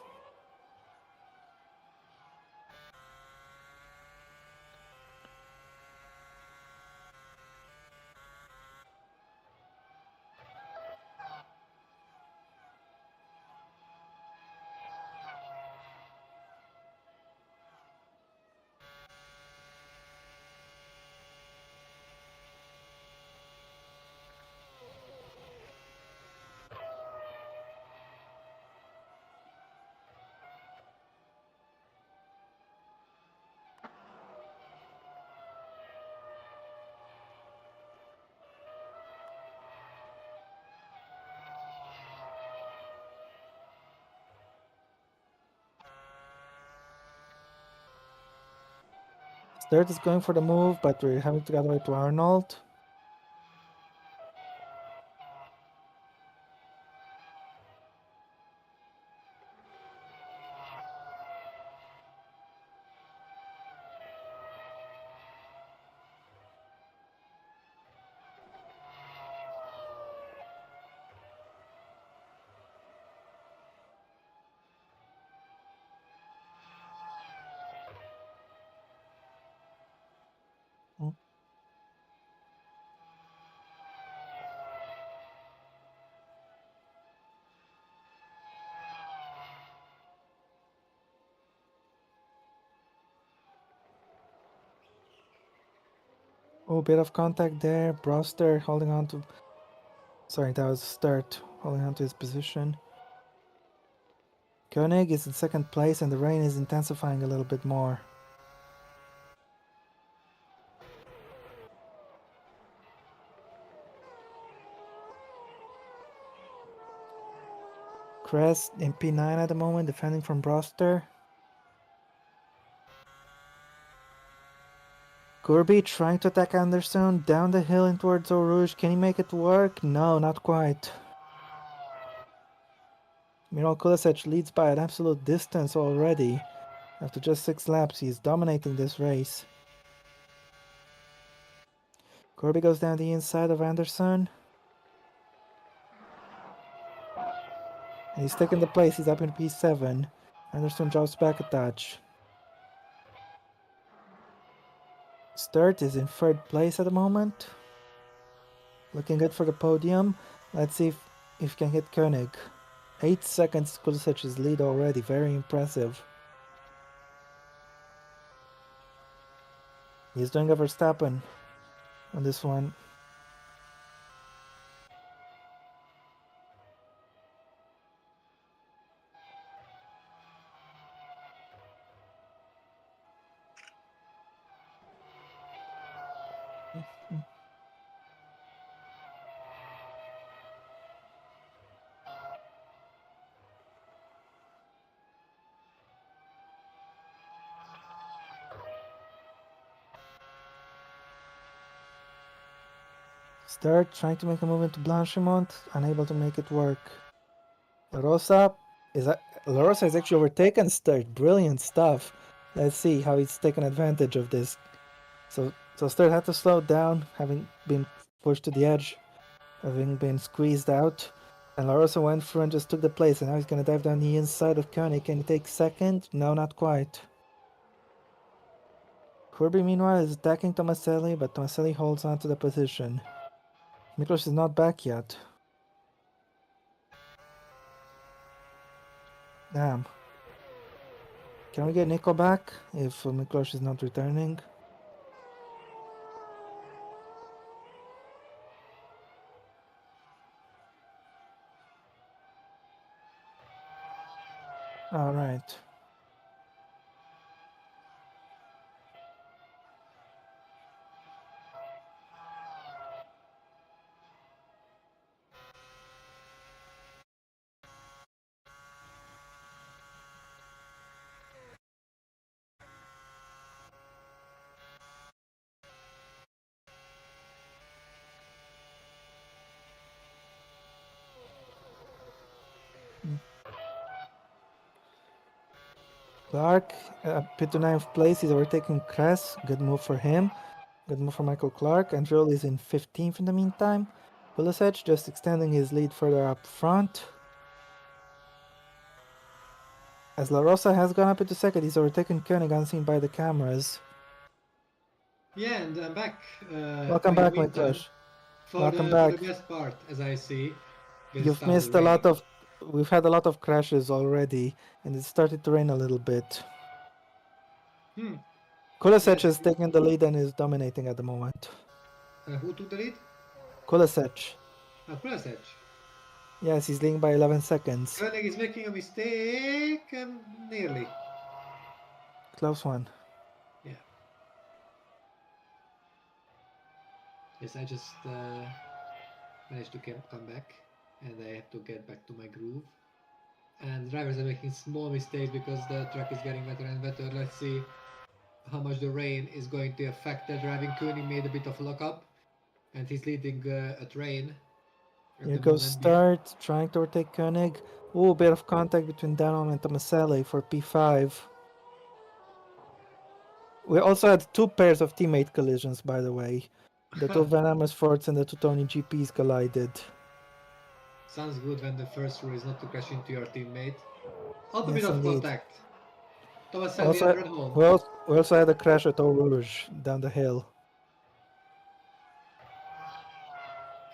Sturt is going for the move, but we're having to get away to Arnold. Oh, bit of contact there. Broster holding on to... Sorry, that was Sturt holding on to his position. Koenig is in second place and the rain is intensifying a little bit more. Crest in P9 at the moment, defending from Broster. Kirby trying to attack Anderson down the hill in towards Eau Rouge. Can he make it work? No, not quite. Miral Kulisic leads by an absolute distance already. After just 6 laps, he's dominating this race. Kirby goes down the inside of Anderson. And he's taking the place, he's up in P7. Anderson drops back a touch. Sturt is in third place at the moment. Looking good for the podium. Let's see if he can hit Koenig. 8 seconds Kulisic's lead already, very impressive. He's doing a Verstappen on this one. Sturt trying to make a move into Blanchimont, unable to make it work. La Rosa is actually overtaken Sturt. Brilliant stuff. Let's see how he's taken advantage of this. So Sturt had to slow down, having been pushed to the edge, having been squeezed out. And La Rosa went through and just took the place, and now he's going to dive down the inside of Koenig. Can he take second? No, not quite. Kirby, meanwhile, is attacking Tomaselli, but Tomaselli holds on to the position. Miklos is not back yet. Damn. Can we get Nico back if Miklos is not returning? Alright. Clark pit to ninth place. He's overtaking Kress. Good move for him. Good move for Michael Clark. Andreoli is in 15th in the meantime. Pulisic just extending his lead further up front. As La Rosa has gone up into second, he's overtaken Koenig unseen by the cameras. Yeah, and I'm back. Welcome In the back, my meantime, crush. for Welcome the back. best part, as I see, because it You've started missed a lot raining. of. We've had a lot of crashes already, and it started to rain a little bit. Hmm. Kulisic Yes, is taking the lead and is dominating at the moment. who took the lead? Kulisic. Prasec. Yes, he's leading by 11 seconds. Koenig is making a mistake. Nearly. Close one. Yeah. Yes, I just managed to come back, and I have to get back to my groove. And drivers are making small mistakes because the track is getting better and better. Let's see how much the rain is going to affect their driving. Koenig made a bit of a lock-up, and he's leading at rain at Here the goes moment. Start, trying to overtake Koenig. Ooh, bit of contact between Danon and Tomaselli for P5. We also had two pairs of teammate collisions, by the way. The two Venomous Forts and the two Tony GPs collided. Sounds good when the first rule is not to crash into your teammate. Also a bit Yes, of indeed. contact. Tomaselli and Also, Redholm. we also had a crash at Eau Rouge down the hill.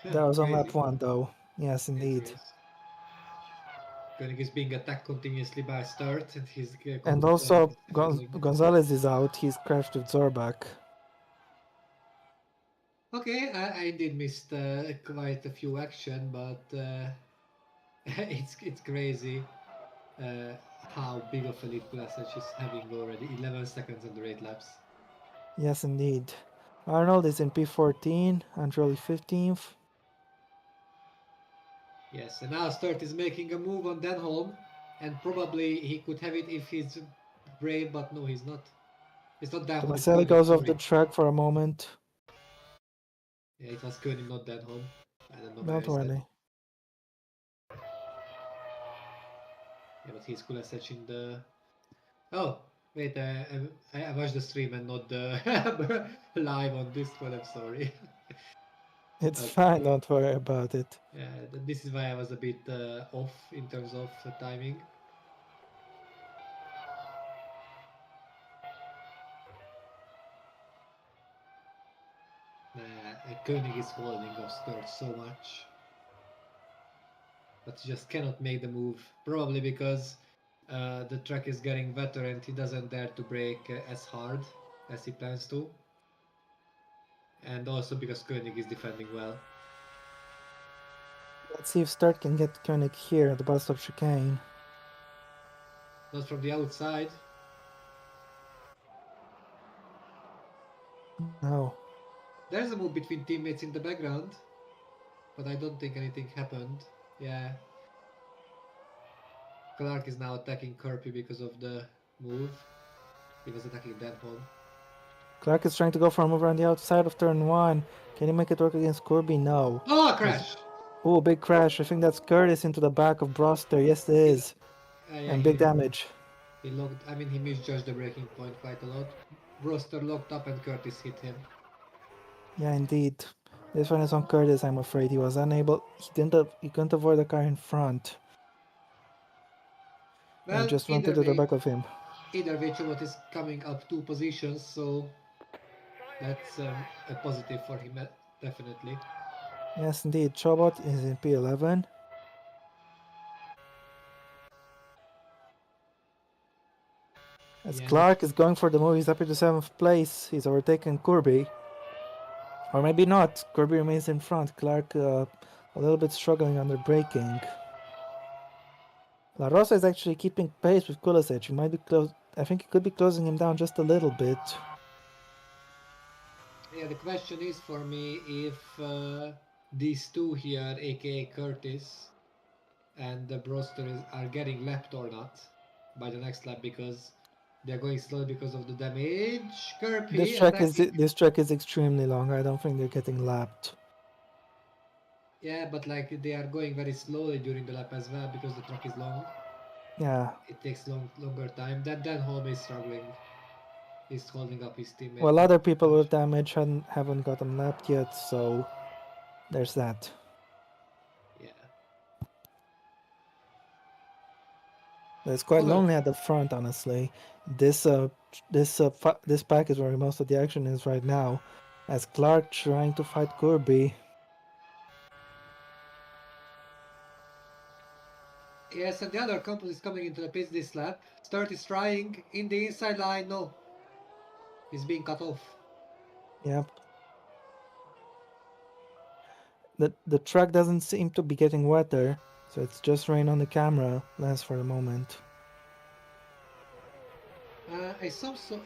That was on lap Crazy. one, though. Yes, It indeed. is. Koenig is being attacked continuously by Sturt, and he's And also, handling. Gonzalez is out. He's crashed with Zorbak. Okay, I did miss quite a few action, but it's crazy uh, how big of a lead Pulisic is having already. 11 seconds under 8 laps. Yes, indeed. Arnold is in P14, Androli 15th. Yes, and now Sturt is making a move on Denholm, and probably he could have it if he's brave, but no, he's not. It's not Denholm, it's Tomaselli Koenig, goes off the sorry. track for a moment. Yeah, it was Koenig, not Denholm. I don't know why I Don't said. worry. Yeah, but he's Pulisic in the. Oh, wait, I watched the stream and not the live on this one, I'm sorry. It's Okay. fine, don't worry about it. Yeah, this is why I was a bit off in terms of timing. Koenig is holding off Sturt so much, but he just cannot make the move. Probably because the track is getting better and he doesn't dare to brake as hard as he plans to. And also because Koenig is defending well. Let's see if Start can get Koenig here at the bus stop chicane. Not from the outside. No. There's a move between teammates in the background, but I don't think anything happened. Yeah. Clark is now attacking Kirby because of the move. He was attacking Denholm. Clark is trying to go for a move around the outside of turn 1. Can he make it work against Corby? No. Oh, crash! Oh, big crash. I think that's Curtis into the back of Broster. Yes, it He, is. yeah, And big damage. he locked. I mean, he misjudged the breaking point quite a lot. Broster locked up and Curtis hit him. Yeah, indeed. This one is on Curtis, I'm afraid. He was unable. He couldn't avoid the car in front. And it Well, just went into the back of him. either way, Chobot is coming up 2 positions, so that's a positive for him, definitely. Yes, indeed. Chobot is in P11. As Yeah, Clark is going for the move, he's up into 7th place. He's overtaken Kirby. Or maybe not. Kirby remains in front. Clark a little bit struggling under braking. La Rosa is actually keeping pace with Kulisic. He might be close. I think he could be closing him down just a little bit. yeah. The question is for me if these two here, aka Curtis and the Broster, are getting lapped or not by the next lap because they're going slow because of the damage. This Kirby track is attacking. this track is extremely long. I don't think they're getting lapped. Yeah, but like they are going very slowly during the lap as well because the track is long. Yeah. it takes longer time. Then Holm is struggling. He's holding up his teammate Well, not other too people much. with damage haven't gotten lapped yet, so there's that. Yeah. But it's quite Although, lonely at the front, honestly. This pack is where most of the action is right now, as Clark trying to fight Kirby. yes, and the other couple is coming into the pits this lap. Sturt is trying in the inside line. No, he's being cut off. Yep. The track doesn't seem to be getting wetter, so it's just rain on the camera, less for the moment. I saw some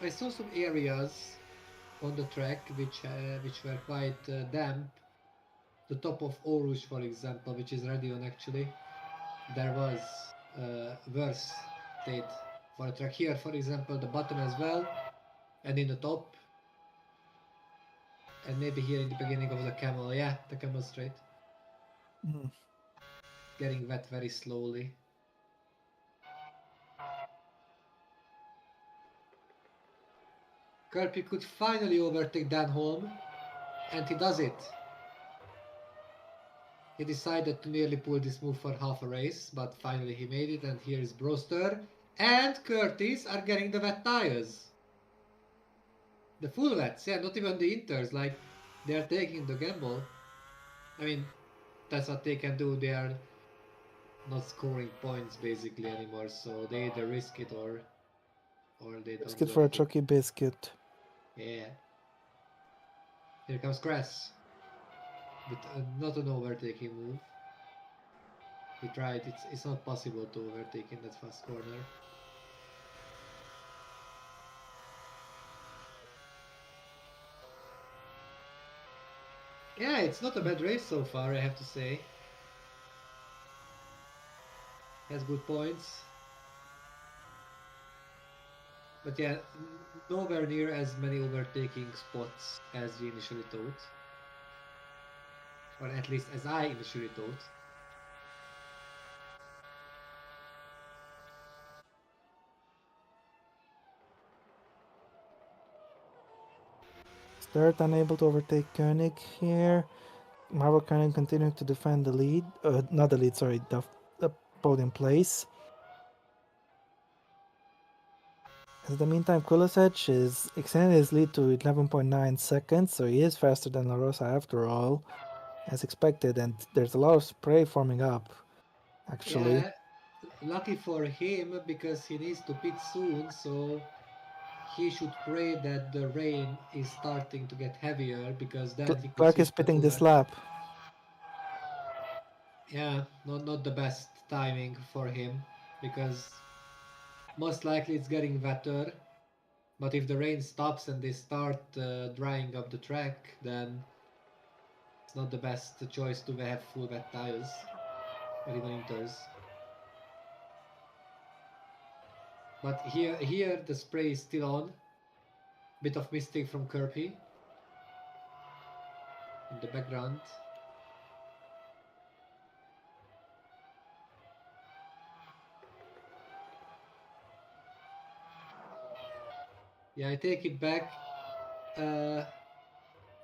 areas on the track which were quite damp. The top of Orush, for example, which is Radion actually, there was worse state for a track here. For example, the bottom as well, and in the top, and maybe here in the beginning of the camel. Yeah, the camel straight, Mm. getting wet very slowly. Kirby could finally overtake Dan Holm, and he does it. He decided to nearly pull this move for half a race, but finally he made it, and here is Broster and Curtis are getting the wet tires. The full wets, yeah, not even the inters, like, they are taking the gamble. I mean, that's what they can do, they are not scoring points basically anymore, so they either risk it or they don't Biscuit do for a anything. chalky biscuit. Yeah. Here comes Crass with not an overtaking move. He tried, it's not possible to overtake in that fast corner. Yeah, it's not a bad race so far, I have to say. Has good points. But yeah, nowhere near as many overtaking spots as we initially thought. Or at least as I initially thought. Sturt unable to overtake Koenig here. Marvel Koenig continuing to defend the lead. Not the lead, sorry, the podium place. In the meantime, Kulisec is extending his lead to 11.9 seconds, so he is faster than La Rosa after all, as expected, and there's a lot of spray forming up, actually. Yeah, lucky for him because he needs to pit soon, so he should pray that the rain is starting to get heavier because then he could Clark is switch the pitting full this wet. lap. Yeah, not the best timing for him because most likely it's getting wetter. But if the rain stops and they start drying up the track, then it's not the best choice to have full wet tires or even inters. But here the spray is still on. Bit of mistake from Kirby in the background. Yeah, I take it back. Uh,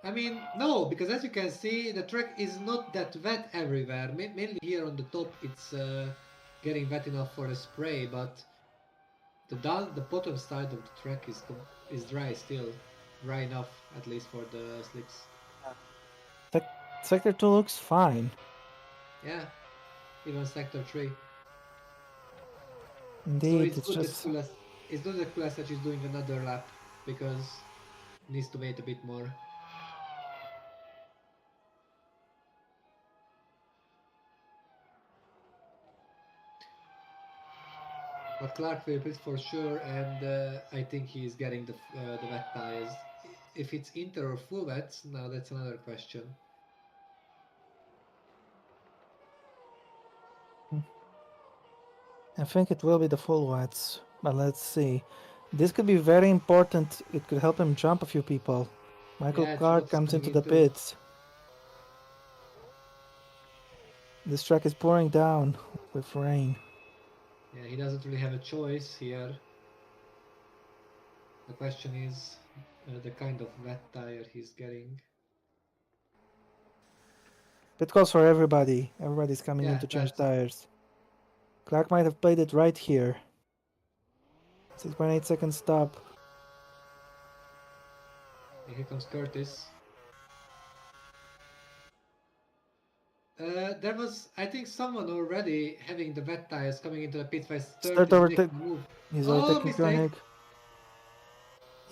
I mean, no, because as you can see, the track is not that wet everywhere. Mainly here on the top, it's getting wet enough for a spray, but the bottom side of the track is dry still, dry enough at least for the slicks. Sector 2 looks fine. Yeah, even sector 3. So Indeed, it's just it's good that Kulasec is doing another lap because he needs to wait a bit more. But Clark will pit for sure, and I think he's getting the wet tires. If it's inter or full wets, now that's another question. I think it will be the full wets, but let's see. This could be very important. It could help him jump a few people. Michael Yeah, Clark Chubot is comes coming into the into. pits. This track is pouring down with rain. Yeah, he doesn't really have a choice here. The question is the kind of wet tire he's getting. Pit calls for everybody. Everybody's coming in Yeah, to change wet. tires. Clark might have played it right here. 6.8 second stop. And here comes Curtis. There was, I think, someone already having the wet tires coming into the pit face. Start 30 is making overtake. a move. He's Oh, overtaking mistake! Koenig.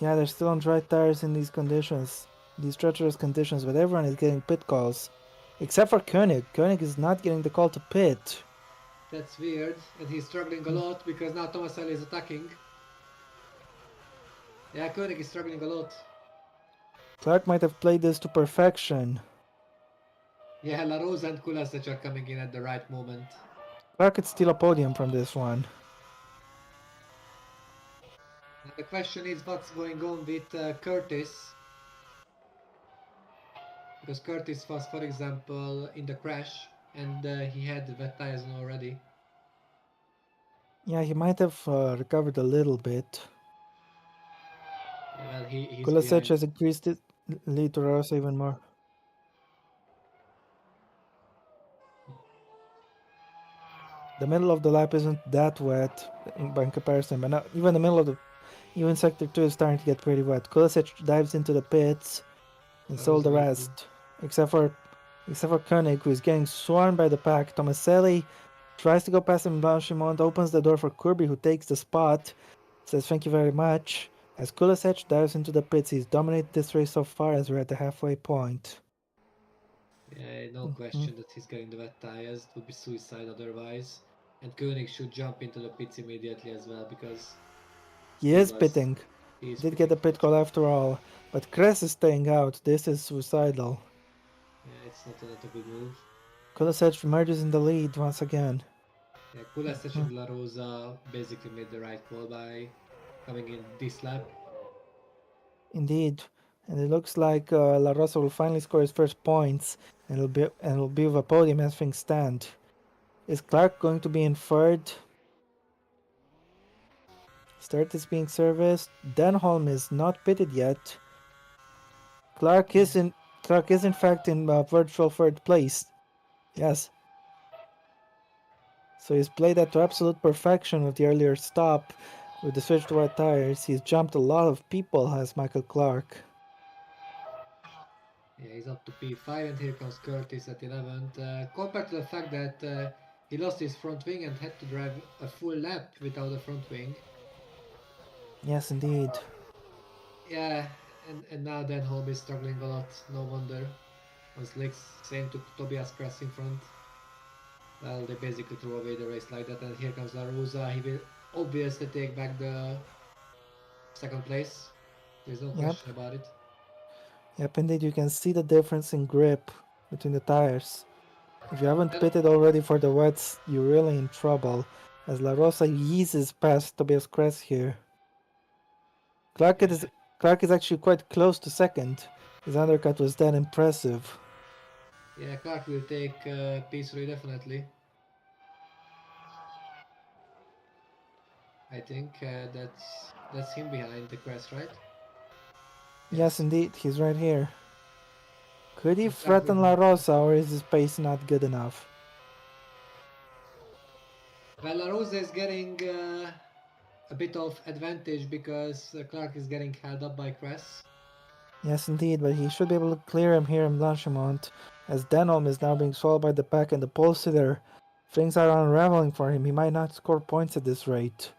Yeah, they're still on dry tires in these conditions. These treacherous conditions, but everyone is getting pit calls. Except for Koenig. Koenig is not getting the call to pit. That's weird, and he's struggling a lot because now Tomaselli is attacking. Yeah, Koenig is struggling a lot. Clark might have played this to perfection. Yeah, La Rosa and Kulasic are coming in at the right moment. Clark could steal a podium from this one. And the question is what's going on with Curtis? Because Curtis was, for example, in the crash and he had the wet tires on already. Yeah, he might have recovered a little bit. Yeah, well, he's Kulasic behind. has increased it lead to Rosa even more. The middle of the lap isn't that wet by comparison, but now even the middle of the even sector 2 is starting to get pretty wet. Kulasic dives into the pits and La so Rosa the will too. rest. Except for Koenig, who is getting swarmed by the pack. Tomaselli tries to go past him. Blanchimont opens the door for Kirby, who takes the spot. Says thank you very much. As Kulasic dives into the pits, he's dominated this race so far as we're at the halfway point. Yeah, no question that he's getting the wet tires. It would be suicide otherwise. And Koenig should jump into the pits immediately as well because He he is was pitting. he is Did get pitting a pit call after all, but Kress is staying out. This is suicidal. Yeah, it's not a good move. Kulasic emerges in the lead once again. Yeah, Kulasic and La Rosa basically made the right call by coming in this lap. Indeed, and it looks like La Rosa will finally score his first points, and it'll be with a podium as things stand. Is Clark going to be in third? Start is being serviced. Denholm is not pitted yet. Clark is in fact in virtual third place. Yes. So he's played that to absolute perfection with the earlier stop. With the switch to wet tires, he's jumped a lot of people, has Michael Clark. Yeah, he's up to P5 and here comes Curtis at 11th. Compared to the fact that he lost his front wing and had to drive a full lap without a front wing. Yes, indeed. Yeah, and now Denholm is struggling a lot, no wonder. On slicks, same to Tobias Kress in front. Well, they basically throw away the race like that, and here comes La Rosa. He will obviously take back the second place. There's no Yep. question about it. Yep, indeed. You can see the difference in grip between the tires. If you haven't Well, pitted already for the wets, you're really in trouble. As La Rosa eases past Tobias Kress here. Clark yeah, is, Clark is actually quite close to second. His undercut was that impressive. yeah, Clark will take P3 definitely. I think that's him behind the crest, right? Yes, Yes. indeed. He's right here. Could he And Clark will threaten La Rosa, or is his pace not good enough? well, La Rosa is getting a bit of advantage because Clark is getting held up by Cress. Yes, indeed, but he should be able to clear him here in Blanchimont, as Denholm is now being swallowed by the pack and the pole sitter. Things are unraveling for him. He might not score points at this rate.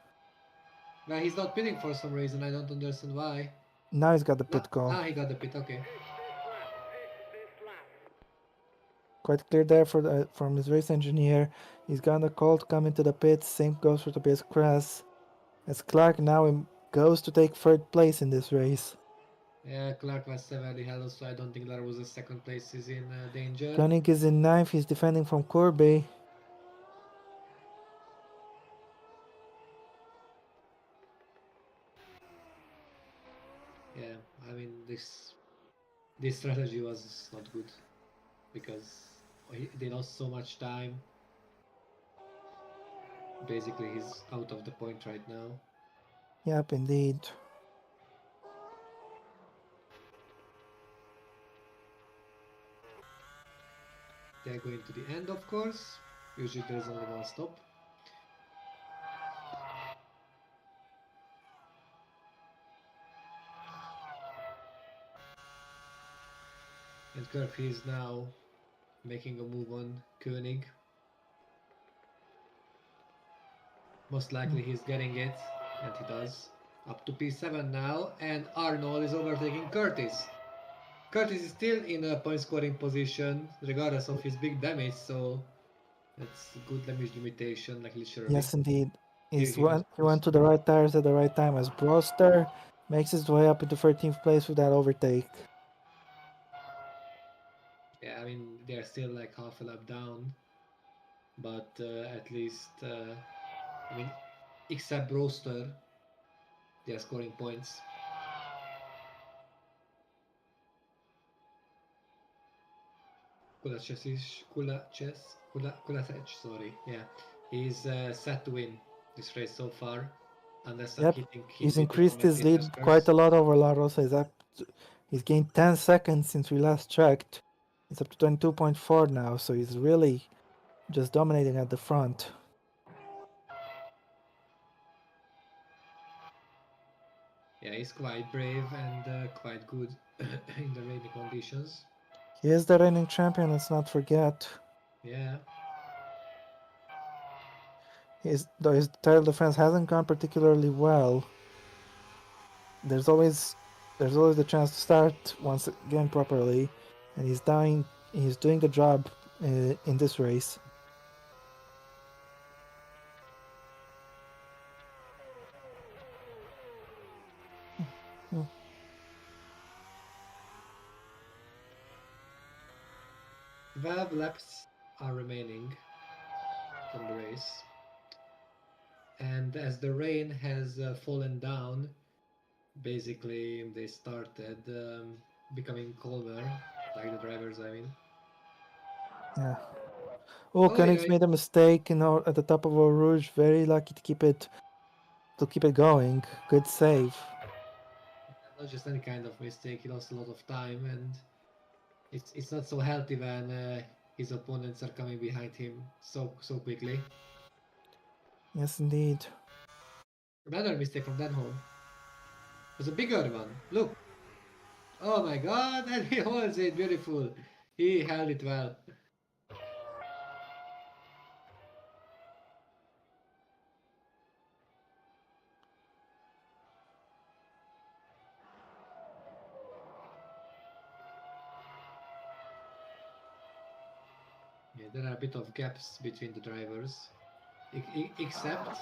Well, he's not pitting for some reason. I don't understand why. Now he's got the No, pit call. now he got the pit. Okay. Quite clear there from his race engineer. He's got the call to come into the pits. Same goes for Tobias Kress. As Clark now goes to take third place in this race. Yeah, Clark was severely held, so I don't think La Rosa's second place is in danger. Koenig is in ninth. He's defending from Corby. Yeah, I mean this strategy was not good because they lost so much time. Basically, he's out of the point right now. Yep, indeed. They're going to the end, of course. Usually there's only one stop. And Kirby is now making a move on Koenig. Most likely he's getting it, and he does. Up to P7 now, and Arnold is overtaking Curtis. Curtis is still in a point scoring position, regardless of his big damage, so that's good damage limitation, like literally. Yes, indeed. He was He went to the right tires at the right time as Broster makes his way up into 13th place with that overtake. yeah, I mean they're still like half a lap down, but at least I mean except Broster, they're scoring points. Kulacek, sorry, yeah, he's set to win this race so far, unless Yep, something he's his increased his commentators lead quite curse. a lot over La Rosa. He's gained 10 seconds since we last checked. He's up to 22.4 now, so he's really just dominating at the front. Yeah, he's quite brave and quite good in the rainy conditions. He is the reigning champion, let's not forget. Yeah, Though his title defense hasn't gone particularly well, there's always the chance to start once again properly, and he's doing the job in this race. Hmm. 12 laps are remaining from the race. And as the rain has fallen down, basically they started becoming calmer, like the drivers, I mean. Yeah. Oh, Oh, Koenig's yeah, made a mistake, at the top of Eau Rouge. Very lucky to keep it going. Good save. not just any kind of mistake. He lost a lot of time, and it's not so healthy when his opponents are coming behind him so quickly. Yes, indeed. Another mistake from Denholm was a bigger one. Look, oh my God, and he holds it beautiful. He held it well. Yeah, there are a bit of gaps between the drivers, except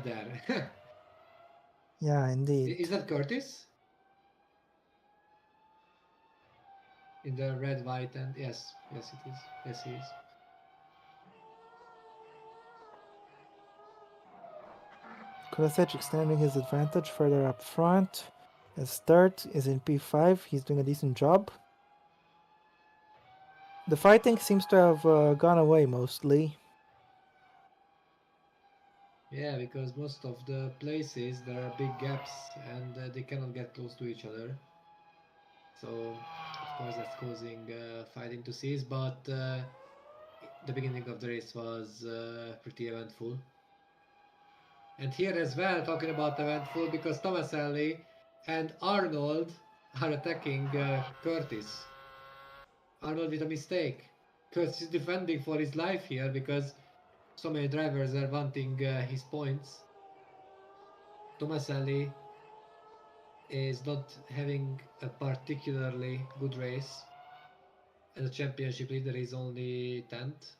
there. Yeah, indeed. Is that Curtis in the red, white, and yes, it is. Yes, he is. Kolasec extending his advantage further up front. His third is in P5. He's doing a decent job. The fighting seems to have gone away mostly. Yeah, because most of the places there are big gaps and they cannot get close to each other. So, of course, that's causing fighting to cease. But the beginning of the race was pretty eventful. And here as well, talking about eventful, because Tomaselli and Arnold are attacking Curtis. Arnold with a mistake. Curtis is defending for his life here because so many drivers are wanting his points. Tomaselli is not having a particularly good race, and the championship leader is only 10th.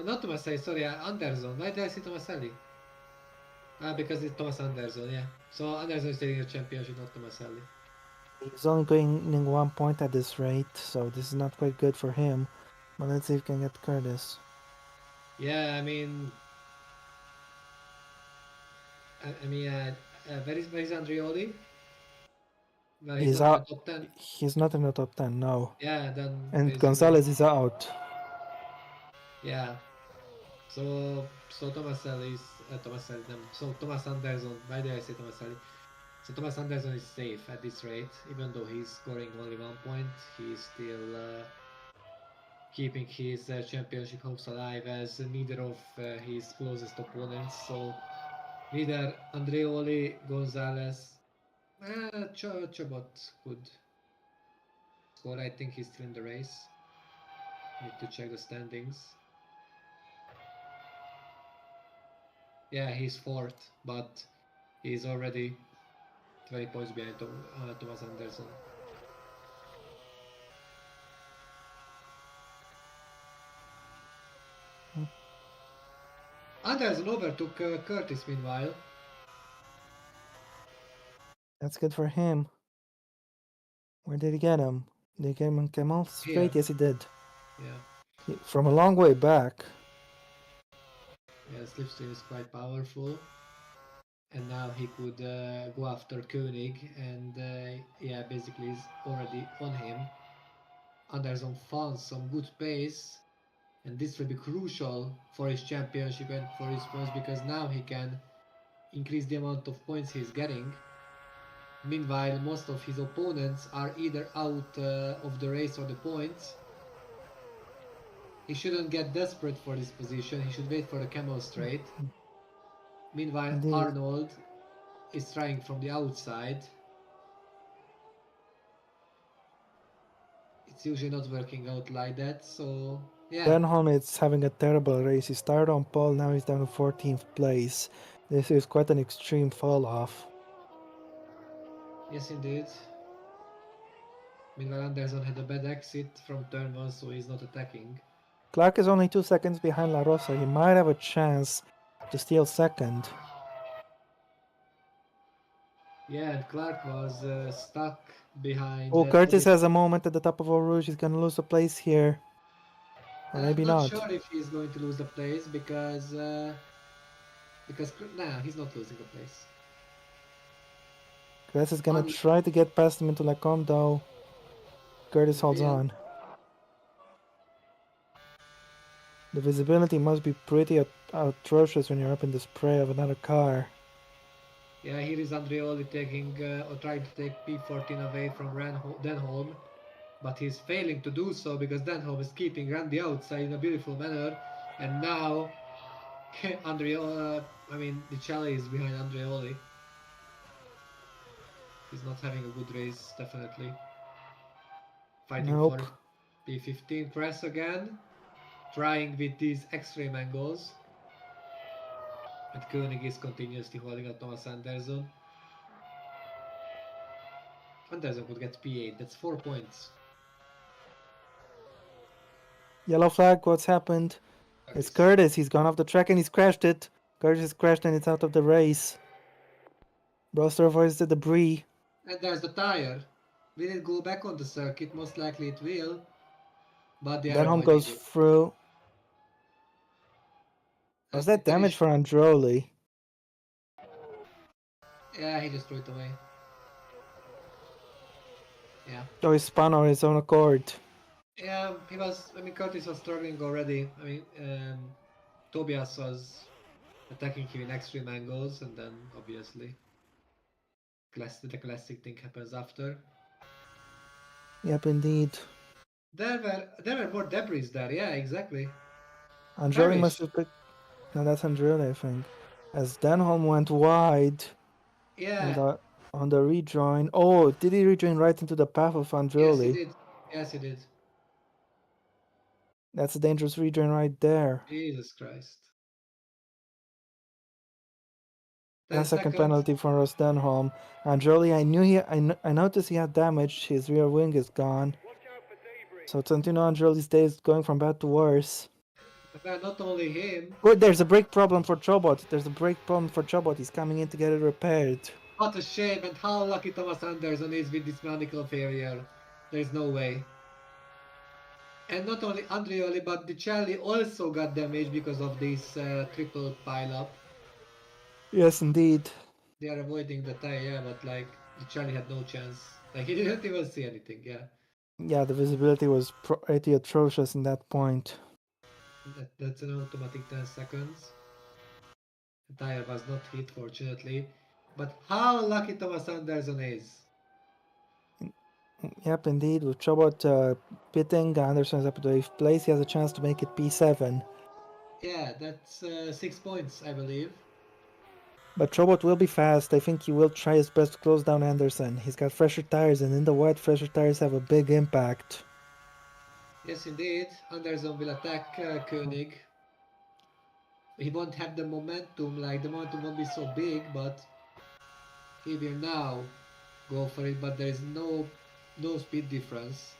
Not Tomaselli, sorry, Anderson. Why did I say Tomaselli? Because it's Thomas Anderson, yeah. So Anderson is taking the championship, not Tomaselli. He's only gaining 1 point at this rate, so this is not quite good for him. But let's see if we can get Curtis. Yeah, I mean, where is Andrioli? Well, he's He's not in the out. top 10. He's not in the top 10, no. Yeah, then And basically, Gonzalez is out. yeah. So Tomaselli is Tomaselli. So Thomas Anderson. Why did I say Tomaselli? So Thomas Anderson is safe at this rate, even though he's scoring only 1 point. He's still keeping his championship hopes alive, as neither of his closest opponents. So neither Andreoli, Gonzalez, Chabot could score. I think he's still in the race. Need to check the standings. Yeah, he's fourth, but he's already 20 points behind Thomas Anderson. Anderson overtook Curtis meanwhile. That's good for him. Where did he get him? Did he get him on Camel Straight? Here. Yes, he did. Yeah, From a long way back. yeah, Slipstream is quite powerful. And now he could go after Koenig, and yeah, basically is already on him. Anderson found some good pace, and this will be crucial for his championship and for his points, because now he can increase the amount of points he's getting. Meanwhile, most of his opponents are either out of the race or the points. He shouldn't get desperate for this position, he should wait for the camel straight. Meanwhile, Indeed. Arnold is trying from the outside. It's usually not working out like that, so yeah. Denholm is having a terrible race. He started on pole, now he's down to 14th place. This is quite an extreme fall off. Yes, indeed. Meanwhile, Anderson had a bad exit from turn 1, so he's not attacking. Clark is only 2 seconds behind La Rosa. He might have a chance to steal second. Yeah, and Clark was stuck behind Oh, Curtis Toby. has a moment at the top of Eau Rouge. He's gonna lose a place here. Or I'm maybe not not. sure if he's going to lose the place, because nah, he's not losing the place. Curtis is gonna try to get past him into Lacombe, though. Curtis He holds will. on. The visibility must be pretty atrocious when you're up in the spray of another car. Yeah, here is Andreoli taking or trying to take P14 away from Denholm, but he's failing to do so because Denholm is keeping Randy outside in a beautiful manner, and now Dichelli is behind Andreoli. He's not having a good race, definitely. Fighting Nope. for P15 press again, trying with these extreme angles. And Koenig is continuously holding out Thomas Anderson. Anderson could get P8, that's 4 points. Yellow flag, what's happened? It's Curtis. He's gone off the track and he's crashed it. Curtis has crashed and it's out of the race. Broster avoids the debris. And there's the tire. Will it go back on the circuit? Most likely it will. But they are Denholm avoiding goes it. through. Was And that there damage is... for Androli? Yeah, he just threw it away. Yeah. Oh, he spun on his own accord. Yeah, he was... Curtis was struggling already. Tobias was attacking him in extreme angles, and then, obviously, the classic thing happens after. Yep, indeed. There were more debris there, yeah, exactly. Androli must Parrish. have picked... No, that's Androli, I think. As Denholm went wide Yeah, on the rejoin. Oh, did he rejoin right into the path of yes he Androli? did. Yes he did. That's a dangerous rejoin right there. Jesus Christ. And 10 a second seconds. penalty for Ross Denholm. Androli, I noticed he had damage. His rear wing is gone. So Trentino Androli's day is going from bad to worse. Well, not only him, Oh, there's a brake problem for Chobot. There's a brake problem for Chobot. He's coming in to get it repaired. what a shame, and how lucky Thomas Anderson is with this mechanical failure. There's no way. And not only Andreoli, but Dicelli also got damaged because of this triple pile-up. Yes, indeed. They are avoiding the tire, yeah, but like Dicelli had no chance. Like he didn't even see anything. Yeah, Yeah, the visibility was pretty atrocious in that point. that's an automatic 10 seconds. The tire was not hit, fortunately. But how lucky Thomas Anderson is. Yep, indeed. With Chobot pitting, Anderson's up to 8th place. He has a chance to make it P7. Yeah, that's 6 points, I believe. But Chobot will be fast. I think he will try his best to close down Anderson. He's got fresher tires, and in the wet, fresher tires have a big impact. Yes, indeed. Anderson will attack Koenig. He won't have the momentum, like the momentum won't be so big, but he will now go for it. But there is no speed difference.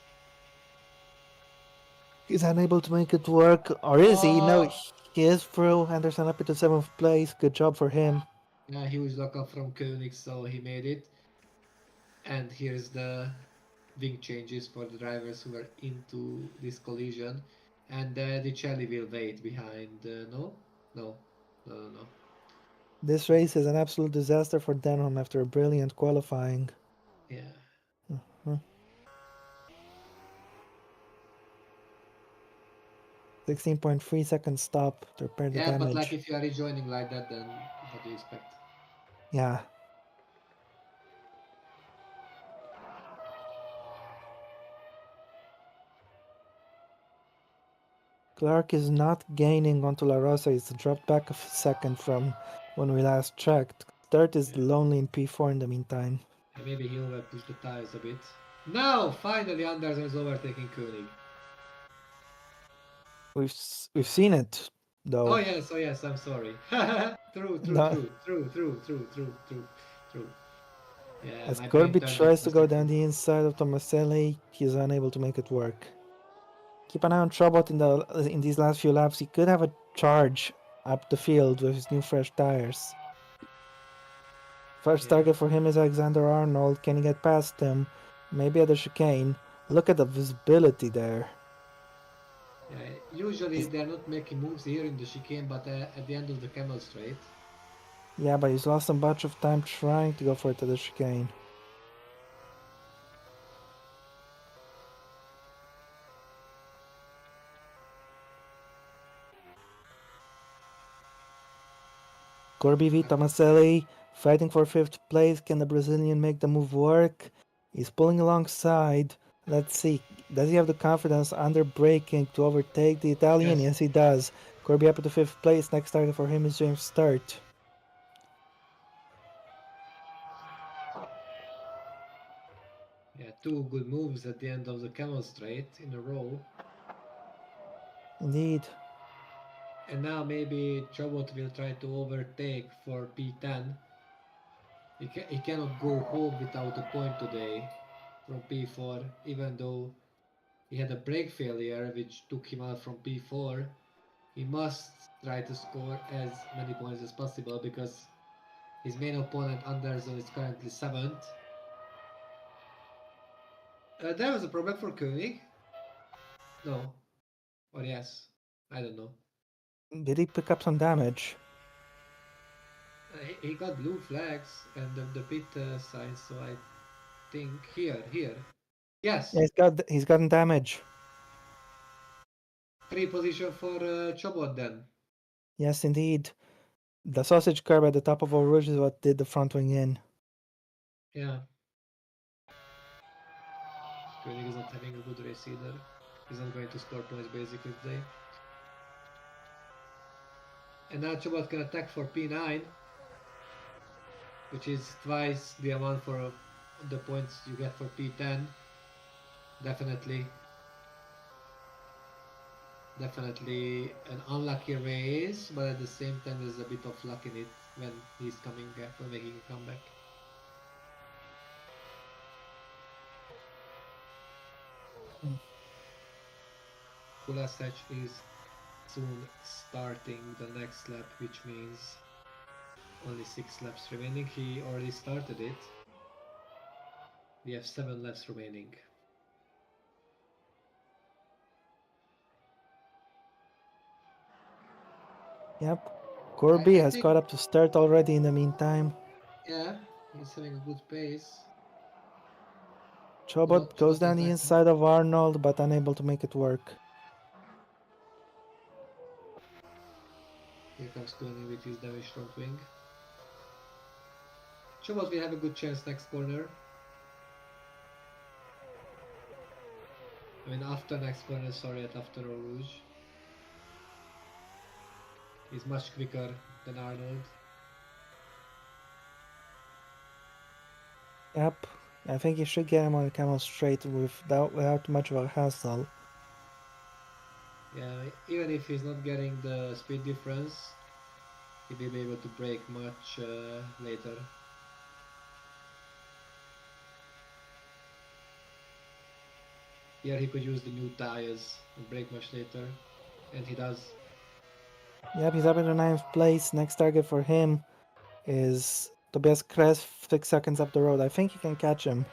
He's unable to make it work, or is he? No, Oh, he is through. Anderson up into 7th place. Good job for him. yeah, huge lockup from Koenig, so he made it. And here's the wing changes for the drivers who were into this collision. And the Celli will wait behind. No. This race is an absolute disaster for Denholm after a brilliant qualifying. Yeah. Huh. 16.3 second stop to repair the Yeah, but like damage. if you are rejoining like that, then what do you expect? Yeah. Clark is not gaining onto La Rosa. He's dropped back a second from when we last checked. Third is Yeah. lonely in P4 in the meantime. And maybe he over pushed the tires a bit. Now, finally, Anderson is overtaking Koenig. We've seen it though. Oh yes, I'm sorry. True, true, No, true, true, true, true, true, true, true. Yeah, as my brain Corby turned off tries for to a go down second. the inside of Tomaselli, he's unable to make it work. Keep an eye on Trobot in these last few laps. He could have a charge up the field with his new fresh tires. First Yeah. target for him is Alexander Arnold. Can he get past him? Maybe at the chicane. Look at the visibility there. Yeah, usually He's, they're not making moves here in the chicane, but at the end of the camel straight. yeah, but he's lost a bunch of time trying to go for it at the chicane. Corby v Tomaselli fighting for 5th place. Can the Brazilian make the move work? He's pulling alongside. Let's see. Does he have the confidence under braking to overtake the Italian? Yes. Yes, he does. Corby up to 5th place. Next target for him is James Sturt. Yeah, two good moves at the end of the camel straight in a row. Indeed. And now maybe Chobot will try to overtake for P10. He cannot go home without a point today from P4, even though he had a brake failure which took him out from P4. He must try to score as many points as possible because his main opponent Anderson is currently 7th. There was a problem for Koenig. No. Or yes. I don't know. Did he pick up some damage? He got blue flags and the pit signs, so I think here. Yeah, Yes, he's gotten damage. free position for Chobot then. Yes, indeed. The sausage curb at the top of Eau Rouge is what did the front wing in. Yeah, Koenig is not having a good race either. He's not going to score points basically today. And now Chobot can attack for P9, which is twice the amount for the points you get for P10. Definitely, definitely an unlucky race, but at the same time there's a bit of luck in it when he's coming back, when making a comeback. Kulasec is soon starting the next lap, which means only 6 laps remaining. He already started it. We have 7 laps remaining. Yep. Corby I has think, caught up to Sturt already in the meantime. yeah, he's having a good pace. Chobot goes down the attacking. inside of Arnold, but unable to make it work. Here comes Koenig with his damage front wing. Chobot will have a good chance next corner. I mean after next corner, sorry, at after Rouge. He's much quicker than Arnold. Yep, I think he should get him on the camel straight without much of a hassle. Yeah, even if he's not getting the speed difference, he will be able to brake much later. Here he could use the new tires and brake much later, and he does. Yep, he's up in the 9th place. Next target for him is Tobias Kress 6 seconds up the road. I think he can catch him.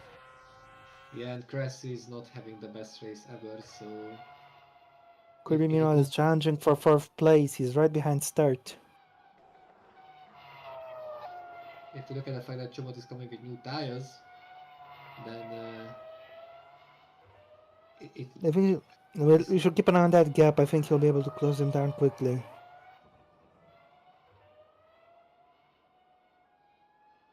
Yeah, and Kress is not having the best race ever, so Kirby if he meanwhile is could, challenging for 4th place. He's right behind Sturt. if you look at the fact that Chobot is coming with new tires, then it If we should keep an eye on that gap. I think he'll be able to close him down quickly.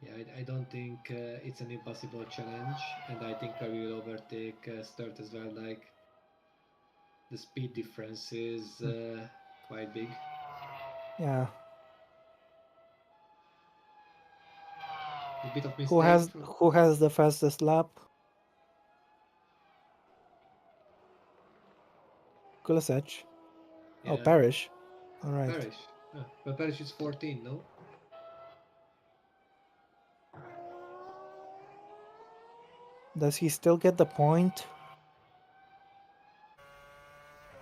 yeah, I don't think it's an impossible challenge, and I think I will overtake Sturt as well. Like the speed difference is quite big. Yeah. A bit of Who mistake has from who has the fastest lap? Kulisec. Oh, yeah Parrish. All right. Parrish. But Parrish is 14, no? Does he still get the point?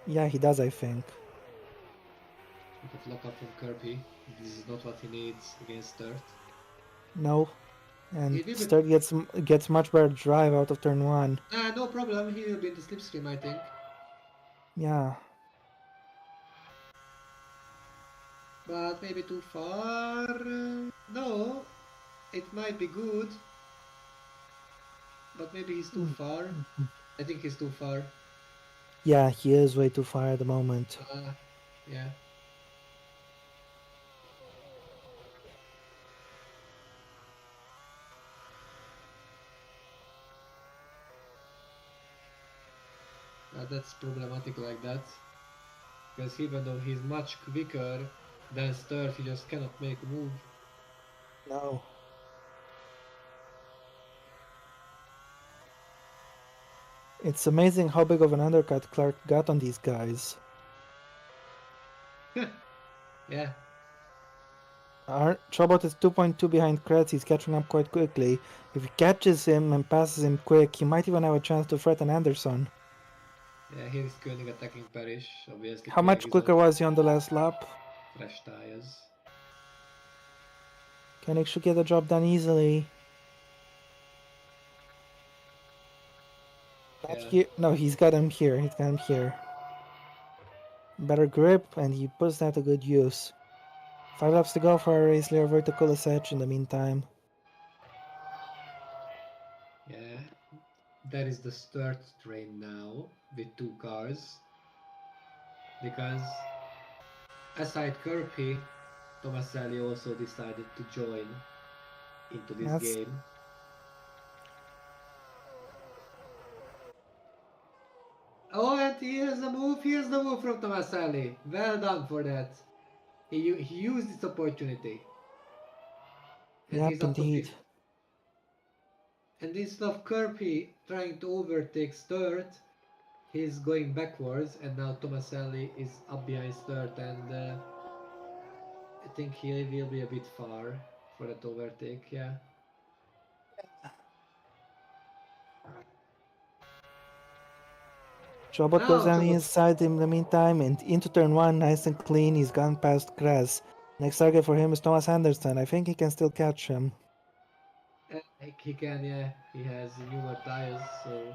Yeah, he does, I think. Bit of lock up from Kirby. This is not what he needs against Sturt. No. And He will be. Sturt gets much better drive out of turn 1. No problem. He will be in the slipstream, I think. Yeah. But maybe too far. No, it might be good. But maybe he's too far. I think he's too far. Yeah, he is way too far at the moment. Yeah. That's problematic like that. Because even though he's much quicker than Sturt, he just cannot make a move. No. It's amazing how big of an undercut Clark got on these guys. Yeah. Chobot is 2.2 behind Kretz. He's catching up quite quickly. If he catches him and passes him quick, he might even have a chance to threaten Anderson. Yeah, here is Koenig attacking Parrish. Obviously, How Koenig much is on quicker was he on the last lap? fresh tires. Koenig should get the job done easily. Not Yeah. here. No, he's got him here. He's got him here. Better grip, and he puts that to good use. 5 laps to go for our race leader vertical edge in the meantime. Yeah. That is the Sturt train now with two cars. Because aside Kirby, Tomaselli also decided to join into this That's game. Oh, and here's the move. Here's the move from Tomaselli. Well done for that. He used this opportunity. And he's yep, up to indeed. fifth. And instead of Kirby trying to overtake Sturt, he's going backwards, and now Tomaselli is up behind Sturt, and I think he will be a bit far for that overtake, yeah. Chobot goes Now down the Chobot, inside in the meantime, and into turn 1, nice and clean. He's gone past Kress. Next target for him is Thomas Anderson. I think he can still catch him. he can, yeah, he has newer tires, so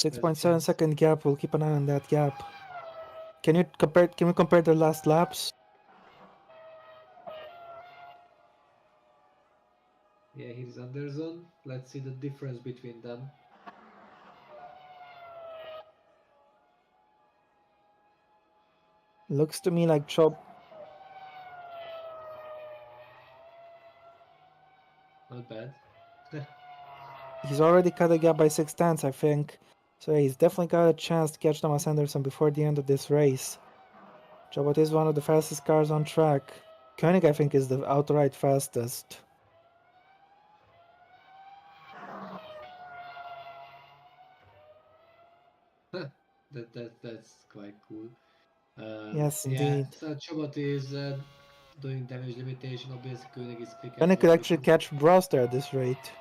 there's a 6.7 chance. second gap. We'll keep an eye on that gap. Can you compare? Can we compare their last laps? Yeah, here's Anderson. Let's see the difference between them. Looks to me like Chop. Not bad. He's already cut the gap by 6 tenths, I think. So he's definitely got a chance to catch Thomas Anderson before the end of this race. Chobot is one of the fastest cars on track. Koenig, I think, is the outright fastest. That's quite cool. Yes, Yeah, indeed. so Chobot is doing damage limitation. Obviously, Koenig is quick and Koenig more could actually efficient. catch Brewster at this rate.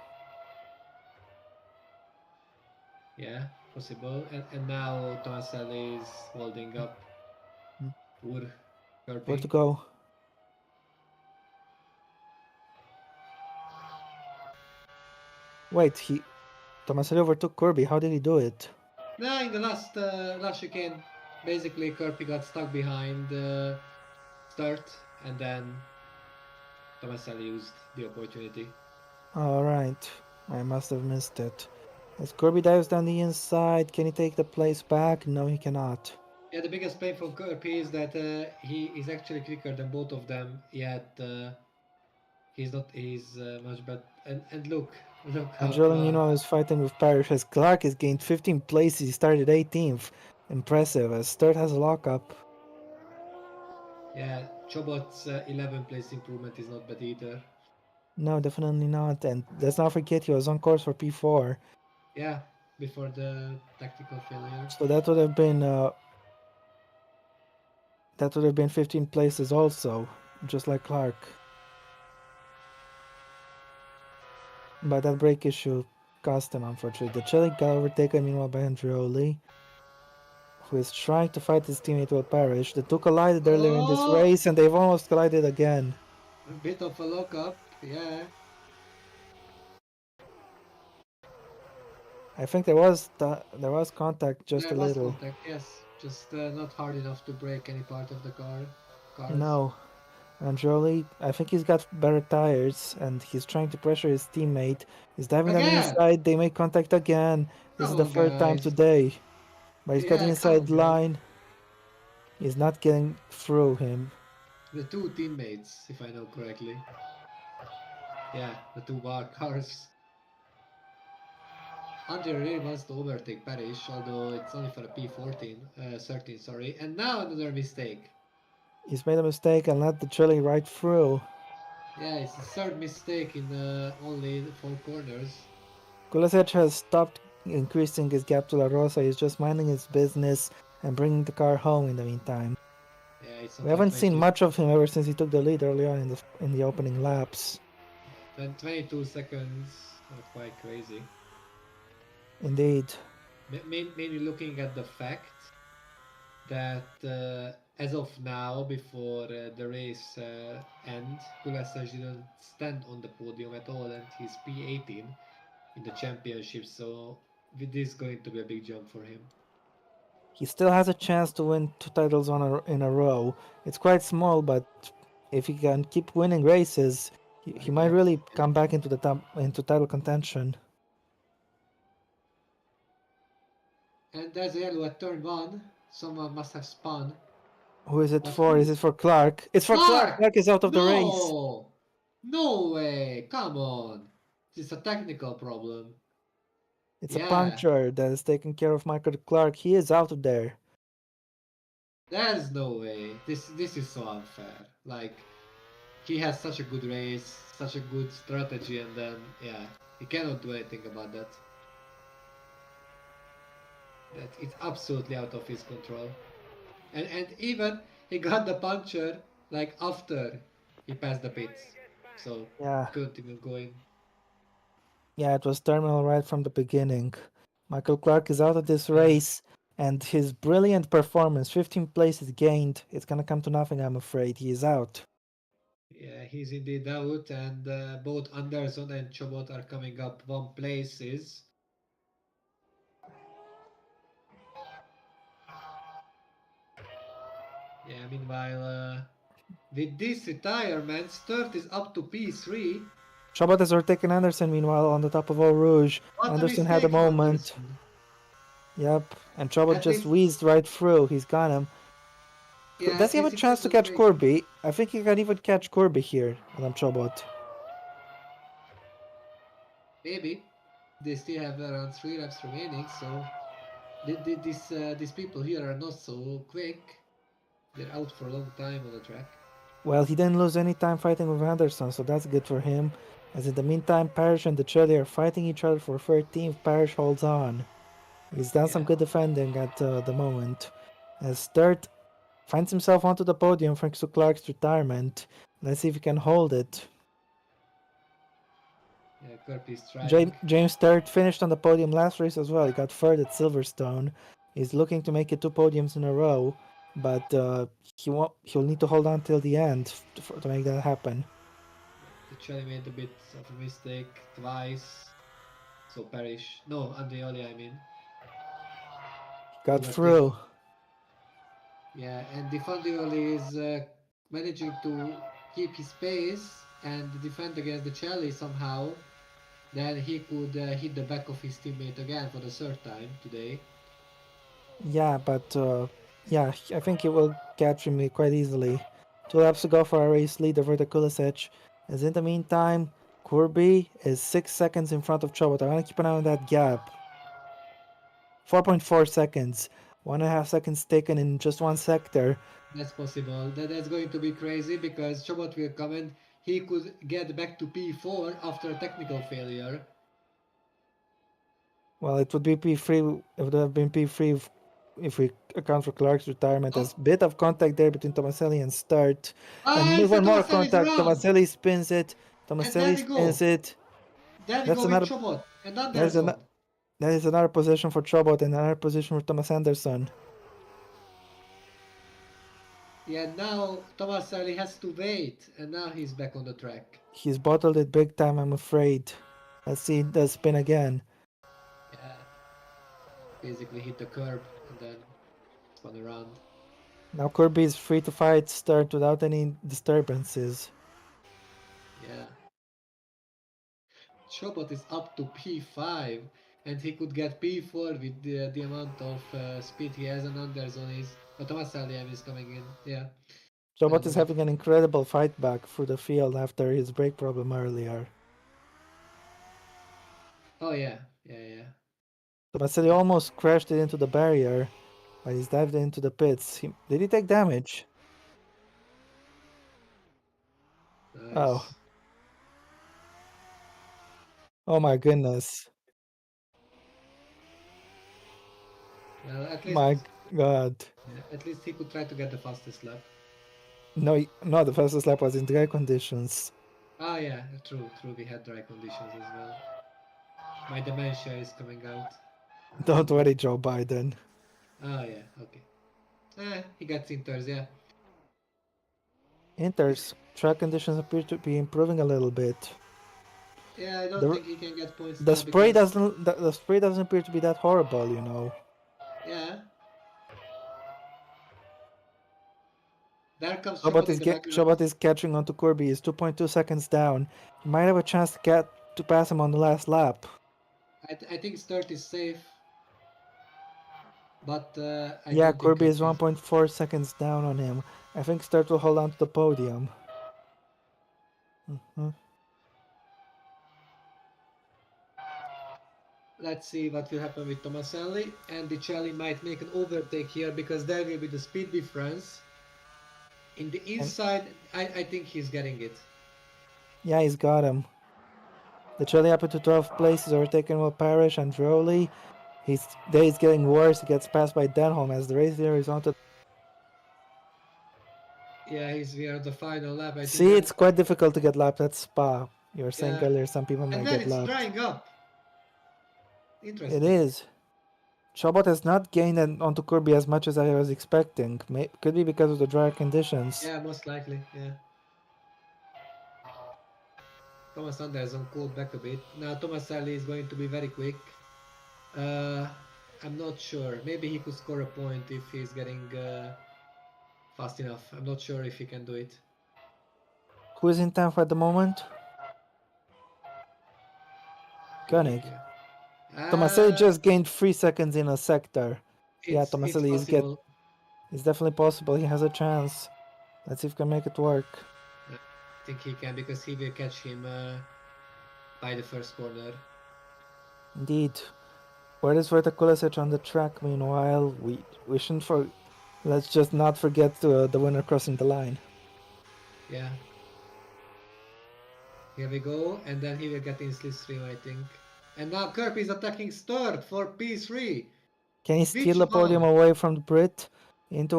Yeah, possible. And now Tomaselli is holding up Ur Where to Kirby. go? Wait, Tomaselli overtook Kirby. How did he do it? Nah, in the last chicane, basically Kirby got stuck behind start, and then Tomaselli used the opportunity. Alright, I must have missed it. As Kirby dives down the inside, can he take the place back? No, he cannot. Yeah, the biggest pain for Kirby is that he is actually quicker than both of them, yet he's not. He's much better. And look how. Angelo Nino is fighting with Parrish as Clark has gained 15 places. He started 18th. Impressive, as Sturt has a lockup. Yeah, Chobot's 11 place improvement is not bad either. No, definitely not. And let's not forget he was on course for P4. Yeah, before the tactical failure. So that would have been 15 places also, just like Clark. But that brake issue cost him, unfortunately. The Chile got overtaken meanwhile by Andreoli, who is trying to fight his teammate Will Parrish. The two collided earlier in this Oh, race and they've almost collided again. a bit of a lockup. Yeah, I think there was contact just there a was little. contact. Yes, just not hard enough to break any part of the cars. No, Andreoli, I think he's got better tires and he's trying to pressure his teammate. He's diving on the Again, inside. They make contact again. This is come the on, third time guys. today. But he's got the Yeah, come inside on, guys. line. He's not getting through him. The two teammates, if I know correctly. Yeah, the two bar cars. Andre really wants to overtake Parrish, although it's only for a P14, 13, sorry. And now another mistake. He's made a mistake and let the Chile right through. Yeah, it's the third mistake in only 4 corners. Kulisevich has stopped increasing his gap to La Rosa. He's just minding his business and bringing the car home in the meantime. Yeah, it's We not like haven't seen 22, much of him ever since he took the lead early on in the opening laps. 22 seconds. Quite crazy. Indeed. Mainly looking at the fact that as of now, before the race end, Kulasaj didn't stand on the podium at all, and he's P18 in the championship. So this is going to be a big jump for him. He still has a chance to win 2 titles in a row. It's quite small, but if he can keep winning races, he Like might that. really Yeah. come back into title contention. And there's a yellow at turn 1. Someone must have spun. Who is it But for? Is it for Clark? It's for Clark! Clark! Clark is out of the race! No! No way! Come on! It's a technical problem. It's a Yeah, puncture that is taking care of Michael Clark. He is out of there. there's no way. This is so unfair. Like, he has such a good race, such a good strategy, and then, yeah, he cannot do anything about that. That it's absolutely out of his control. And even he got the puncture like after he passed the pits, so Yeah, he couldn't even go in. yeah, it was terminal right from the beginning. Michael Clark is out of this Yeah, race, and his brilliant performance, 15 places gained, it's gonna come to nothing, I'm afraid. He is out. yeah, he's indeed out, and both Anderson and Chobot are coming up 1 places. Yeah, meanwhile, with this retirement, Sturt is up to P3. Chabot has overtaken Anderson, meanwhile, on the top of Eau Rouge. What a Anderson had a mistake for moment. Anderson. Yep, and Chabot At just least, wheezed right through. He's got him. Yeah, Does at he have a least it chance was to a catch quick. Kirby? I think he can even catch Kirby here on Chobot. Maybe they still have around 3 laps remaining, so these people here are not so quick. They're out for a long time on the track. Well, he didn't lose any time fighting with Anderson, so that's good for him. As in the meantime, Parrish and the Chili are fighting each other for 13th. Parrish holds on. He's done some Yeah, good defending at the moment. As Sturt finds himself onto the podium thanks to Clark's retirement. Let's see if he can hold it. yeah, Kirby's trying. James Sturt finished on the podium last race as well. He got third at Silverstone. He's looking to make it 2 podiums in a row, but he'll need to hold on till the end to make that happen. The Chile made a bit of a mistake twice. So Parrish, no, Andreoli, I mean, Got overtaking. through. Yeah, and the Andreoli is managing to keep his pace and defend against the Chile somehow. Then he could hit the back of his teammate again for the third time today. Yeah, but yeah, I think he will catch him quite easily. 2 laps to go for a race leader for the Kulisec. As in the meantime, Kirby is 6 seconds in front of Chobot. I want to keep an eye on that gap. 4.4 seconds. 1.5 seconds taken in just one sector. That's possible. That's going to be crazy because Chobot will come and he could get back to P4 after a technical failure. Well, it would be P3. It would have been P3 if we account for Clark's retirement. Oh, There's a bit of contact there between Tomaselli and Start. And it's a even more Tomaselli's contact. around! Tomaselli spins it. And there Tomaselli we go. spins it. There we That's go with another. Chobot and That is, Anderson. that is another position for Chobot and another position for Thomas Anderson. Yeah, now Tomaselli has to wait and now he's back on the track. He's bottled it big time, I'm afraid. Let's see the spin again. Yeah, basically hit the curb and then spun around. Now Kirby is free to fight Start without any disturbances. Yeah. Chobot is up to P5 and he could get P4 with the amount of speed he has, and Anderson is. Thomas Aliam is coming in, yeah. Chobot is And having an incredible fight back through the field after his brake problem earlier. oh yeah, yeah, yeah. Tomaselli almost crashed it into the barrier, but he's dived into the pits. Did he take damage? Oh. Nice. Oh my goodness. Well, My god. at least he could try to get the fastest lap. No, no, the fastest lap was in dry conditions. Ah yeah, true. We had dry conditions as well. My dementia is coming out. Don't worry, Joe Biden. Oh yeah, okay. He got Inters, yeah. Inter's track conditions appear to be improving a little bit. Yeah, I don't The, think he can get points the now spray because doesn't the spray doesn't appear to be that horrible, you know. yeah. There comes Chobot in the background. Chobot is catching onto Kirby. He's 2.2 seconds down. He might have a chance to pass him on the last lap. I think Sturt is safe, but I Yeah, don't think Kirby is Kirby is. 1.4 seconds down on him. I think Sturt will hold on to the podium. Mhm. Let's see what will happen with Tomaselli, and the Celli might make an overtake here because there will be the speed difference. In the And inside, I think he's getting it. yeah, he's got him. The Chile up to 12th place is overtaken by Parrish and Droley. His day is getting worse. He gets passed by Denholm as the race leader is onto. Yeah, we are the final lap, I think. See, And it's quite difficult to get lapped at Spa. You were saying yeah, earlier some people and might then get it's lapped. drying up. It Interesting. is. Chobot has not gained onto Kirby as much as I was expecting. Could be because of the dry conditions. Yeah, most likely. Yeah. Thomas Anderson cooled back a bit. Now Tomaselli is going to be very quick. Uh, I'm not sure. Maybe he could score a point if he's getting fast enough. I'm not sure if he can do it. Who is in 10th at the moment? Koenig, Koenig. yeah. Tomaselli just gained 3 seconds in a sector. Yeah, It's Tomaselli is possible. It's definitely possible. He has a chance. Let's see if we can make it work. I think he can because he will catch him by the first corner. Indeed. Where is Vojta Kulesic on the track? Meanwhile, we shouldn't for. Let's just not forget the winner crossing the line. Yeah, here we go, and then he will get in slipstream, I think. And now Kirby is attacking third for P3. Can he steal Which the podium one? away from the Brit?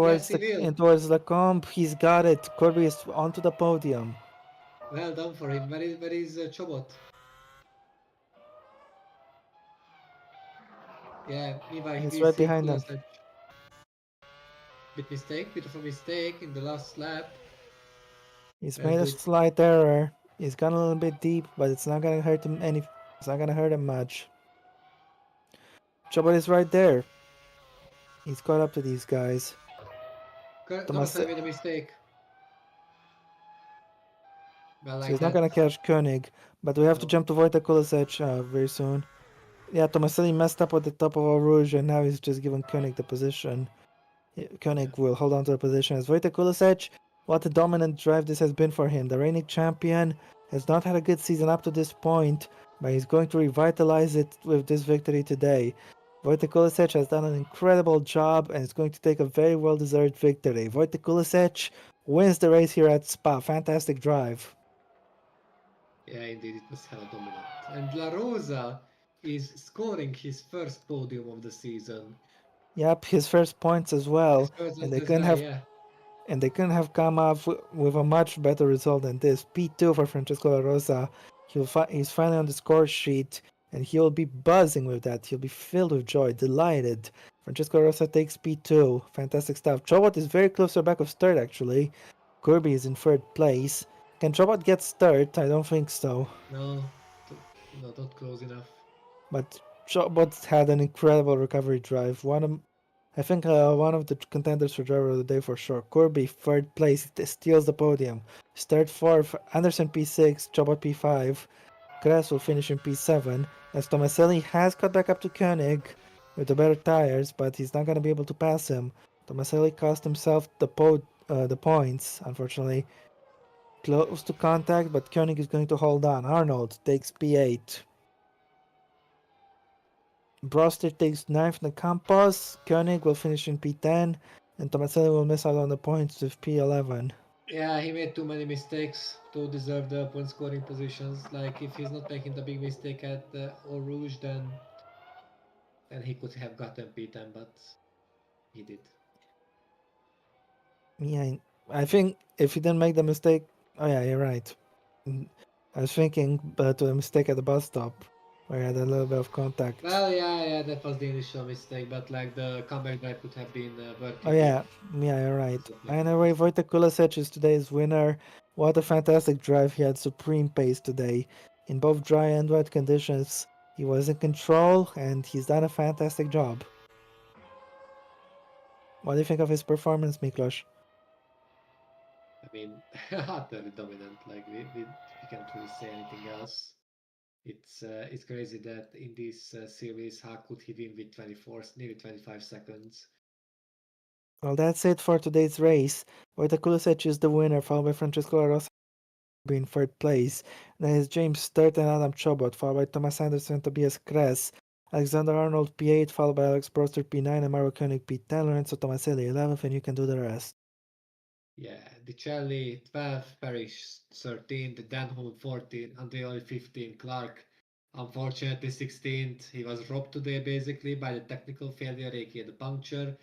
Yes, he will. In towards the comp. He's got it. Corby is onto the podium. Well done for him. Where is Chobot? Yeah, meanwhile He's we right see behind him. Kulasec. Bit of a mistake in the last lap. He's Well, made a good. slight error. He's gone a little bit deep, but it's not gonna hurt him any. It's not gonna hurt him much. Chobot is right there. He's caught up to these guys. Thomas, Thomas made a mistake. Well, so like he's not that. gonna catch Koenig, but we have to No. jump to Vojta Kulesic very soon. Yeah, Tomaselli messed up at the top of Eau Rouge, and now he's just giving Koenig the position. Yeah. Koenig will hold on to the position as Vojta Kulesic. What a dominant drive this has been for him. The reigning champion has not had a good season up to this point, but he's going to revitalize it with this victory today. Vojta Kulesic has done an incredible job and is going to take a very well-deserved victory. Vojta Kulesic wins the race here at Spa. Fantastic drive. Yeah, indeed, it was hella dominant. And La Rosa is scoring his first podium of the season. Yep, his first points as His well, first and was this guy, yeah. they couldn't have come up with a much better result than this. P2 for Francesco La Rosa. He's finally on the score sheet, and he'll be buzzing with that. He'll be filled with joy, delighted. Francesco La Rosa takes P2. Fantastic stuff. Chobot is very close to the back of third, actually. Kirby is in third place. Can Chobot get third? I don't think so. No, no, not close enough. But Chobot had an incredible recovery drive. I think one of the contenders for driver of the day for sure. Corby, third place, steals the podium. Start fourth, Anderson P6, Chobot P5. Kress will finish in P7. As Tomaselli has got back up to Koenig with the better tires, but he's not going to be able to pass him. Tomaselli cost himself the points, unfortunately. Close to contact, but Koenig is going to hold on. Arnold takes P8. Broster takes ninth in the Campos. Koenig will finish in P10, and Tomaselli will miss out on the points with P11. Yeah, he made too many mistakes to deserve the point scoring positions. Like, if he's not making the big mistake at Eau Rouge, then he could have gotten P10, but he did. Yeah, I think if he didn't make the mistake, oh yeah, you're right. I was thinking, but to the mistake at the bus stop, where he had a little bit of contact. Well, yeah, that was the initial mistake, but like the comeback drive could have been Oh working if yeah, yeah, you're he's right. not making the Anyway, mistake. Wojtek Kulesic is today's winner. What a fantastic drive! He had supreme pace today. In both dry and wet conditions, he was in control, and he's done a fantastic job. What do you think of his performance, Miklos? I mean, utterly dominant. Like we can't really say anything else. It's crazy that in this series, how could he win with 24, nearly 25 seconds? Well, that's it for today's race. Wojtek Kulesic is the winner, followed by Francesco La Rosa in third place. Then is James Sturt and Adam Chobot, followed by Thomas Anderson and Tobias Kress. Alexander Arnold P8, followed by Alex Proster P9 and Mario Koenig P10, Lorenzo Tomaselli 11th, and you can do the rest. Yeah, Dicelli 12, Parrish 13, Denholm 14, Andreoli 15, Clark unfortunately 16th. He was robbed today basically by the technical failure, aka the puncture.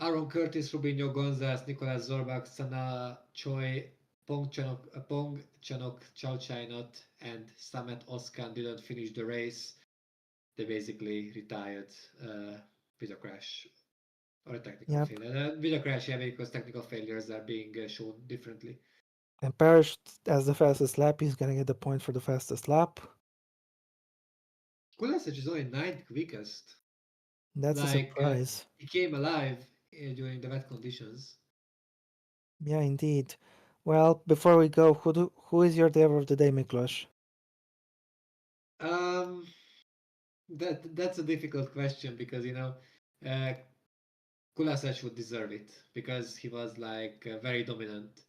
Aaron Curtis, Rubinho Gonzalez, Nicolas Zorbach, Sana Choi, Pong Chanok, Chow Chainot, and Samet Oskan didn't finish the race. They basically retired with a crash or a technical Yep. failure. With a crash, yeah, because technical failures are being shown differently. And Parrish as the fastest lap, he's gonna get the point for the fastest lap. Kulasic is only ninth quickest. That's a Like, surprise. he came alive during the wet conditions. Yeah, indeed. Well, before we go, who is your driver of the day, Miklos? Um, that's a difficult question because uh, Kulasec would deserve it because he was like very dominant.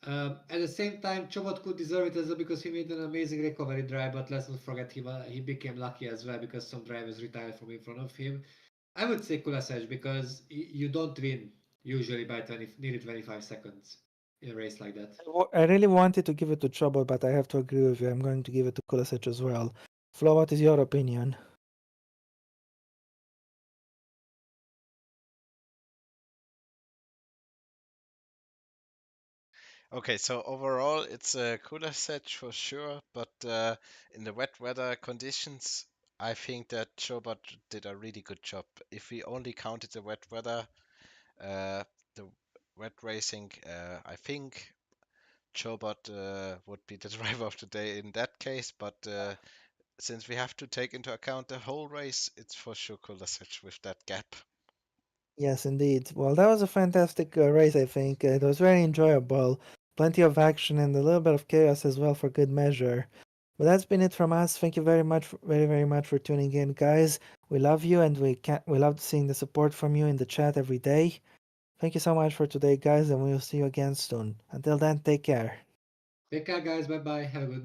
At the same time, Chobot could deserve it as well because he made an amazing recovery drive, but let's not forget he became lucky as well because some drivers retired from in front of him. I would say Kulasec because you don't win usually by nearly 25 seconds in a race like that. I really wanted to give it to Trouble, but I have to agree with you. I'm going to give it to Kulasic as well. Flo, what is your opinion? Okay, so overall it's a cooler set for sure, but in the wet weather conditions, I think that Chobot did a really good job. If we only counted the wet weather, the wet racing, I think Chobot would be the driver of the day in that case, but since we have to take into account the whole race, it's for sure Kulasec with that gap. Yes, indeed. Well, that was a fantastic race, I think. It was very enjoyable. Plenty of action and a little bit of chaos as well for good measure. But that's been it from us. Thank you very much, very, very much for tuning in, guys. We love you and we love seeing the support from you in the chat every day. Thank you so much for today, guys, and we will see you again soon. Until then, take care. Take care, guys. Bye bye. Have a good